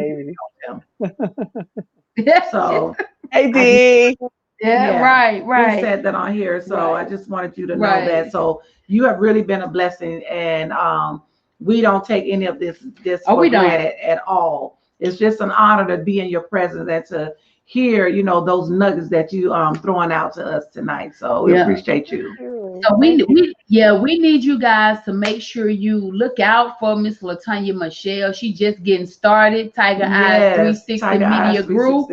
[SPEAKER 1] So
[SPEAKER 3] hey D.
[SPEAKER 2] Right.
[SPEAKER 1] He said that on here. So I just wanted you to know that. So you have really been a blessing, and we don't take any of this for granted at all. It's just an honor to be in your presence and to hear, those nuggets that you throwing out to us tonight. So we appreciate you.
[SPEAKER 2] So we need you guys to make sure you look out for Miss LaTonya Mechelle. She just getting started. TigerEyez 360 Media Group.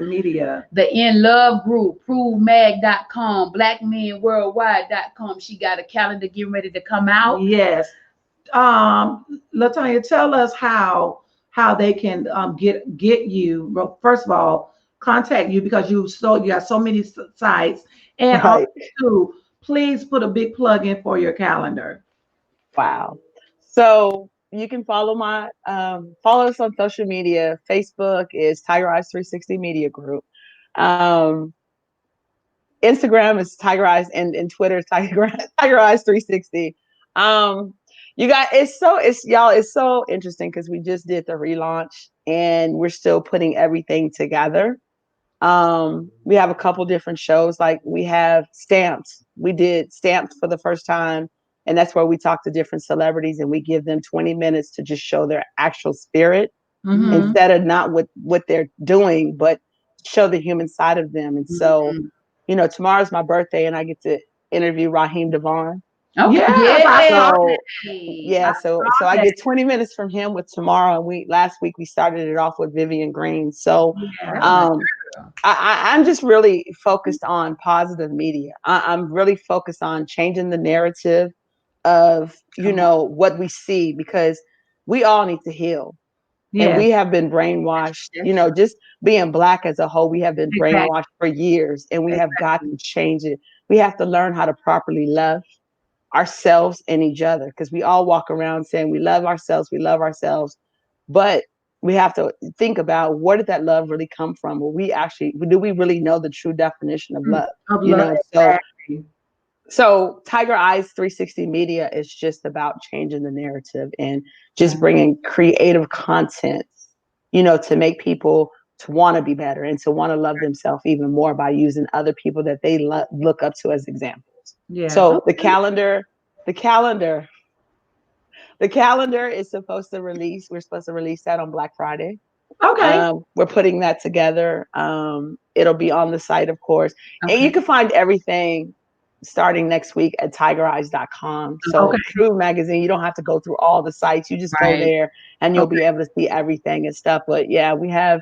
[SPEAKER 2] The In Love Group, ProveMag.com, BlackMenWorldwide.com. She got a calendar getting ready to come out.
[SPEAKER 1] Yes. LaTonya, tell us how they can get you. Well, first of all, contact you, because you got so many sites, and also, please put a big plug in for your calendar.
[SPEAKER 3] Wow. So you can follow follow us on social media. Facebook is TigerEyez 360 Media Group. Instagram is TigerEyez, and Twitter is TigerEyez 360. You guys, it's so interesting because we just did the relaunch and we're still putting everything together. We have a couple different shows, like we have Stamped. We did Stamped for the first time, and that's where we talk to different celebrities and we give them 20 minutes to just show their actual spirit instead of not what they're doing, but show the human side of them. And so, tomorrow's my birthday and I get to interview Raheem Devon.
[SPEAKER 2] Okay.
[SPEAKER 3] So I get 20 minutes from him with tomorrow. And last week we started it off with Vivian Green. So I'm just really focused on positive media. I'm really focused on changing the narrative of, what we see, because we all need to heal. And we have been brainwashed, just being Black as a whole, we have been brainwashed for years, and we have got to change it. We have to learn how to properly love ourselves and each other, because we all walk around saying we love ourselves, but we have to think about, where did that love really come from? Do we really know the true definition of love? So TigerEyez 360 Media is just about changing the narrative and just bringing creative content, to make people to want to be better and to want to love themselves even more by using other people that they look up to as examples.
[SPEAKER 1] Yeah.
[SPEAKER 3] So the calendar is supposed to release. We're supposed to release that on Black Friday.
[SPEAKER 1] Okay.
[SPEAKER 3] We're putting that together. It'll be on the site, of course.
[SPEAKER 2] Okay.
[SPEAKER 3] And you can find everything starting next week at TigerEyez.com. So
[SPEAKER 1] Okay.
[SPEAKER 3] Prove Magazine, you don't have to go through all the sites. You just go there and you'll be able to see everything and stuff. But yeah, we have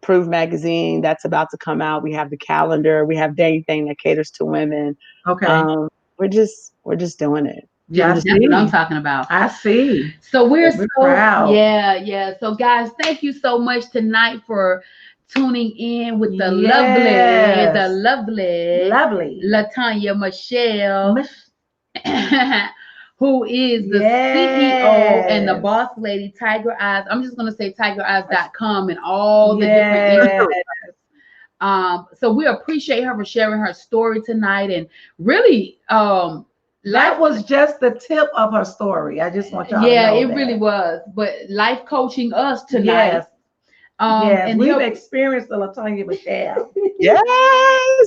[SPEAKER 3] Prove Magazine that's about to come out. We have the calendar. We have anything that caters to women.
[SPEAKER 1] Okay.
[SPEAKER 3] We're just doing it.
[SPEAKER 1] Yeah,
[SPEAKER 2] That's what I'm talking about.
[SPEAKER 1] I see.
[SPEAKER 2] So we're
[SPEAKER 1] so
[SPEAKER 2] proud. Yeah. So guys, thank you so much tonight for tuning in with the lovely LaTonya Mechelle, who is the CEO and the boss lady, TigerEyez. I'm just gonna say TigerEyez.com and all the different so we appreciate her for sharing her story tonight, and really
[SPEAKER 1] that was just the tip of her story. I just want y'all to know
[SPEAKER 2] it really was. But life coaching us tonight.
[SPEAKER 1] Yes.
[SPEAKER 2] And
[SPEAKER 1] we've experienced the LaTonya Mechelle.
[SPEAKER 3] Yes,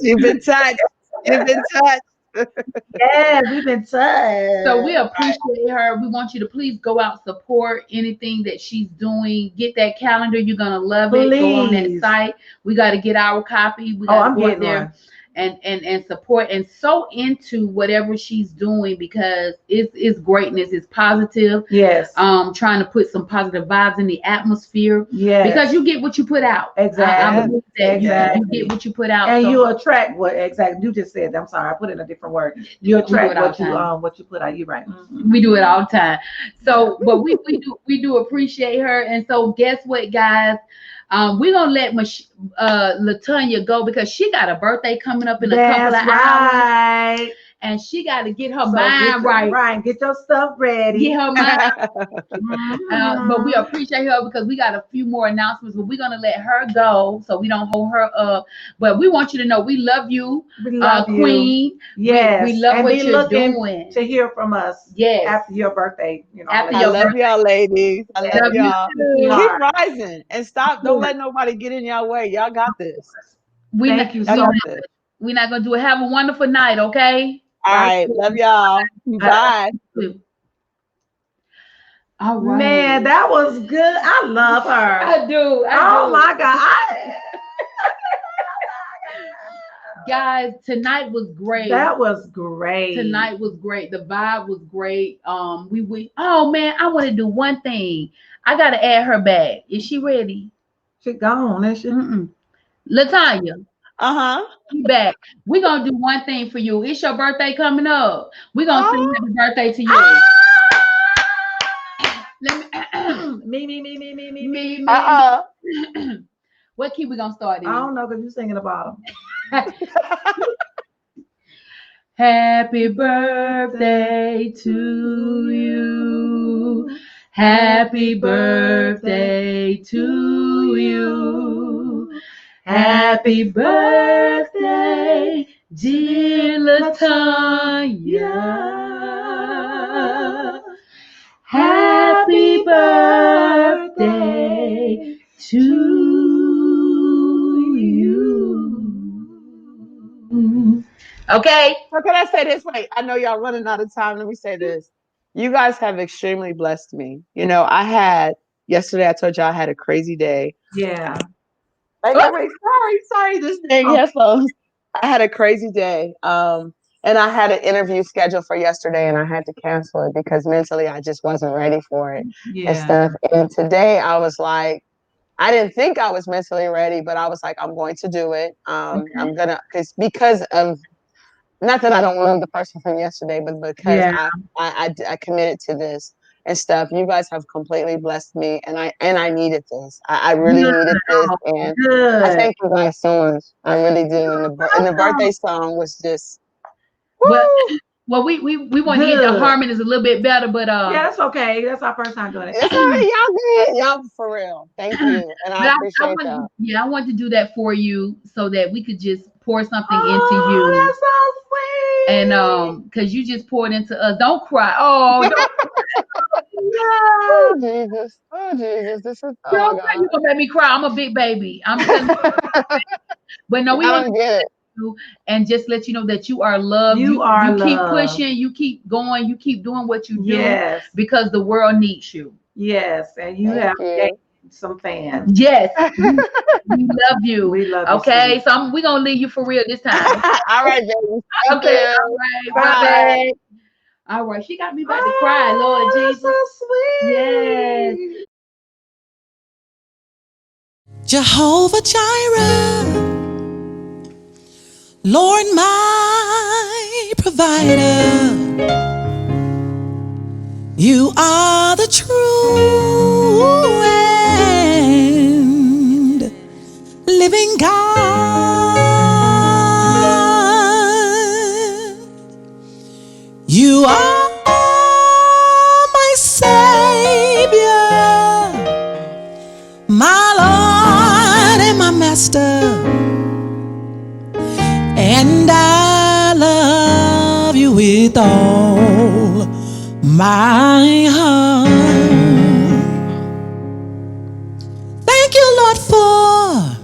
[SPEAKER 3] you've been touched. You've been touched.
[SPEAKER 1] Yeah, we've been touched.
[SPEAKER 2] So we appreciate her. We want you to please go out, support anything that she's doing. Get that calendar. You're gonna love it. Go on that site. We got to get our copy. We got to go out there and support and so into whatever she's doing, because it's greatness. It's positive.
[SPEAKER 1] Yes.
[SPEAKER 2] Trying to put some positive vibes in the atmosphere.
[SPEAKER 1] Yeah.
[SPEAKER 2] Because you get what you put out.
[SPEAKER 1] Exactly.
[SPEAKER 2] I believe that you get what you put out.
[SPEAKER 1] And you attract what exactly you just said. I'm sorry, I put in a different word. You attract what you put out. You're right. Mm-hmm.
[SPEAKER 2] We do it all the time. So, but we do appreciate her. And so guess what, guys? We're gonna let LaTonya go because she got a birthday coming up in a couple of hours. And she got to get her mind right.
[SPEAKER 1] Right, get your stuff ready.
[SPEAKER 2] Get her mind. But we appreciate her because we got a few more announcements. But we're gonna let her go so we don't hold her up. But we want you to know we love you, Queen.
[SPEAKER 1] Yes,
[SPEAKER 2] we love what you're doing.
[SPEAKER 1] To hear from us. Yes, after your birthday.
[SPEAKER 3] I love y'all, ladies. I love y'all. Keep rising and stop. Don't let nobody get in your way. Y'all got this.
[SPEAKER 1] Thank you so much.
[SPEAKER 2] We're not gonna do it. Have a wonderful night, okay?
[SPEAKER 3] All right, love y'all. Bye.
[SPEAKER 2] All right.
[SPEAKER 1] Man, that was good. I love her.
[SPEAKER 2] I do.
[SPEAKER 1] Oh my God.
[SPEAKER 2] Guys, tonight was great.
[SPEAKER 1] That was great.
[SPEAKER 2] Tonight was great. The vibe was great. Oh man, I want to do one thing. I gotta add her back. Is she ready?
[SPEAKER 1] She gone, is she?
[SPEAKER 2] LaTonya.
[SPEAKER 3] You
[SPEAKER 2] back. We're gonna do one thing for you. It's your birthday coming up. We're gonna sing happy birthday to you. Me. What key we gonna start in?
[SPEAKER 1] I don't know, because you're singing the bottom.
[SPEAKER 2] Happy birthday to you. Happy birthday to you. Happy birthday, dear LaTonya. Happy birthday to you. Okay.
[SPEAKER 3] So can I say this? Wait, I know y'all running out of time. Let me say this. You guys have extremely blessed me. You know, yesterday I told y'all I had a crazy day.
[SPEAKER 1] Yeah.
[SPEAKER 3] Sorry, this dang headphones. I had a crazy day. And I had an interview scheduled for yesterday and I had to cancel it because mentally I just wasn't ready for it and stuff. And today I was like, I didn't think I was mentally ready, but I was like, I'm going to do it. I'm gonna, because of, not that I don't love the person from yesterday, but because I committed to this and stuff. You guys have completely blessed me, and I needed this. I really needed this, and I thank you guys so much. I really do. And the birthday song was just.
[SPEAKER 2] Well, we want to get the harmonies a little bit better, but
[SPEAKER 1] yeah, that's okay. That's our first time doing it.
[SPEAKER 3] It's all right, y'all good. Y'all for real. Thank you, and I appreciate that.
[SPEAKER 2] Yeah, I want to do that for you so that we could just pour something into you.
[SPEAKER 1] That's so sweet.
[SPEAKER 2] And because you just poured into us. Don't cry. Oh, don't.
[SPEAKER 3] Oh Jesus! Oh Jesus! This is
[SPEAKER 2] Girl,
[SPEAKER 3] oh God.
[SPEAKER 2] you gonna make me cry. I'm a big baby. I'm telling you. But no, we
[SPEAKER 3] I
[SPEAKER 2] want
[SPEAKER 3] don't get it.
[SPEAKER 2] you and just let you know that you are loved.
[SPEAKER 1] You are
[SPEAKER 2] you keep
[SPEAKER 1] loved.
[SPEAKER 2] pushing, you keep going, you keep doing what you do
[SPEAKER 1] Yes.
[SPEAKER 2] because the world needs you.
[SPEAKER 1] Yes. And you
[SPEAKER 3] Thank
[SPEAKER 1] have
[SPEAKER 3] you.
[SPEAKER 1] gained some fans.
[SPEAKER 2] Yes, we love you.
[SPEAKER 1] We love you.
[SPEAKER 2] Okay,
[SPEAKER 1] sweetie.
[SPEAKER 2] so we're gonna leave you for real this time.
[SPEAKER 3] All right, baby. Thank
[SPEAKER 2] Okay,
[SPEAKER 3] you.
[SPEAKER 2] all right,
[SPEAKER 3] Bye.
[SPEAKER 2] bye. All right, she got me about to cry, Lord
[SPEAKER 1] Oh,
[SPEAKER 2] Jesus.
[SPEAKER 1] so sweet.
[SPEAKER 2] Yes.
[SPEAKER 4] Jehovah Jireh, Lord my provider, you are the true and living God. You are my Savior, my Lord and my Master, and I love you with all my heart. Thank you, Lord, for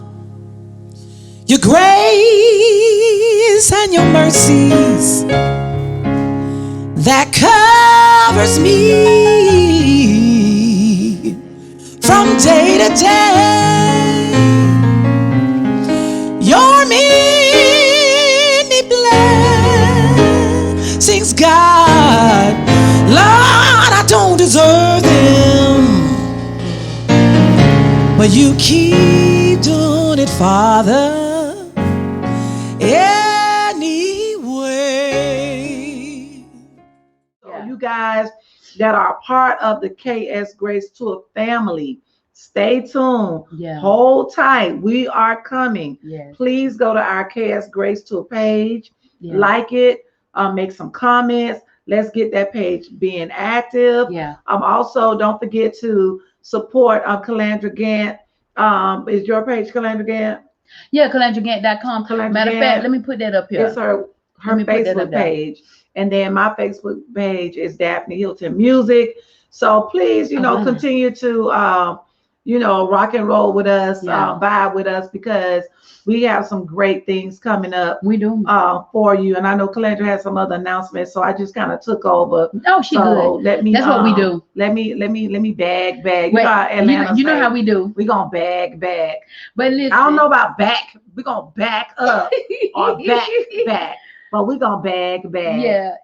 [SPEAKER 4] your grace and your mercies that covers me from day to day. Your many blessings, God, Lord, I don't deserve them, but you keep doing it, Father, anyway.
[SPEAKER 1] So you guys that are part of the KS Grace Tour family, stay tuned.
[SPEAKER 2] Yeah.
[SPEAKER 1] Hold tight. We are coming.
[SPEAKER 2] Yes.
[SPEAKER 1] Please go to our KS Grace Tour page,
[SPEAKER 2] Yeah.
[SPEAKER 1] like it, make some comments. Let's get that page being active.
[SPEAKER 2] Yeah.
[SPEAKER 1] Also, don't forget to support Calandra Gant. Is your page Calandra Gant?
[SPEAKER 2] Yeah, CalandraGant.com.
[SPEAKER 1] Calandra
[SPEAKER 2] Matter of
[SPEAKER 1] Gant.
[SPEAKER 2] fact, let me put that up here.
[SPEAKER 1] It's her
[SPEAKER 2] Let me put that up
[SPEAKER 1] Facebook
[SPEAKER 2] there.
[SPEAKER 1] page. And then my Facebook page is Daphne Hilton Music. So please, continue to, rock and roll with us,
[SPEAKER 2] Yeah.
[SPEAKER 1] vibe with us, because we have some great things coming up
[SPEAKER 2] We do.
[SPEAKER 1] for you. And I know Calandra has some other announcements, so I just kind of took over.
[SPEAKER 2] Oh, she
[SPEAKER 1] So
[SPEAKER 2] good.
[SPEAKER 1] let me.
[SPEAKER 2] That's what we do.
[SPEAKER 1] Let me bag.
[SPEAKER 2] Wait,
[SPEAKER 1] You know how Atlanta
[SPEAKER 2] you know
[SPEAKER 1] say,
[SPEAKER 2] how we do.
[SPEAKER 1] we gonna bag.
[SPEAKER 2] But listen,
[SPEAKER 1] I don't know about back. We gonna back up or back. But we gonna bag.
[SPEAKER 2] Yeah.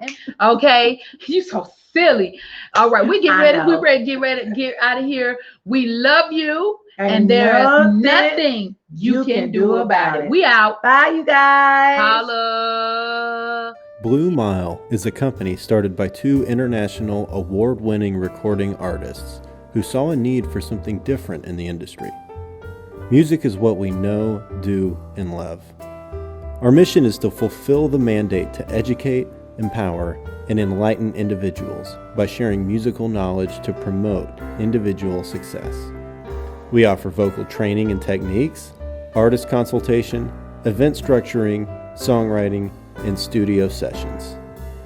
[SPEAKER 2] Okay. You so silly. All right. We get
[SPEAKER 1] I
[SPEAKER 2] ready.
[SPEAKER 1] know.
[SPEAKER 2] We ready to get out of here. We love you.
[SPEAKER 1] And
[SPEAKER 2] there's nothing you can do about it. We out.
[SPEAKER 1] Bye, you guys.
[SPEAKER 2] Holla.
[SPEAKER 5] BlueMile is a company started by two international award-winning recording artists who saw a need for something different in the industry. Music is what we know, do, and love. Our mission is to fulfill the mandate to educate, empower, and enlighten individuals by sharing musical knowledge to promote individual success. We offer vocal training and techniques, artist consultation, event structuring, songwriting, and studio sessions.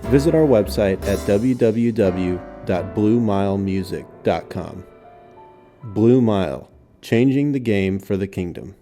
[SPEAKER 5] Visit our website at www.bluemilemusic.com. Blue Mile, changing the game for the kingdom.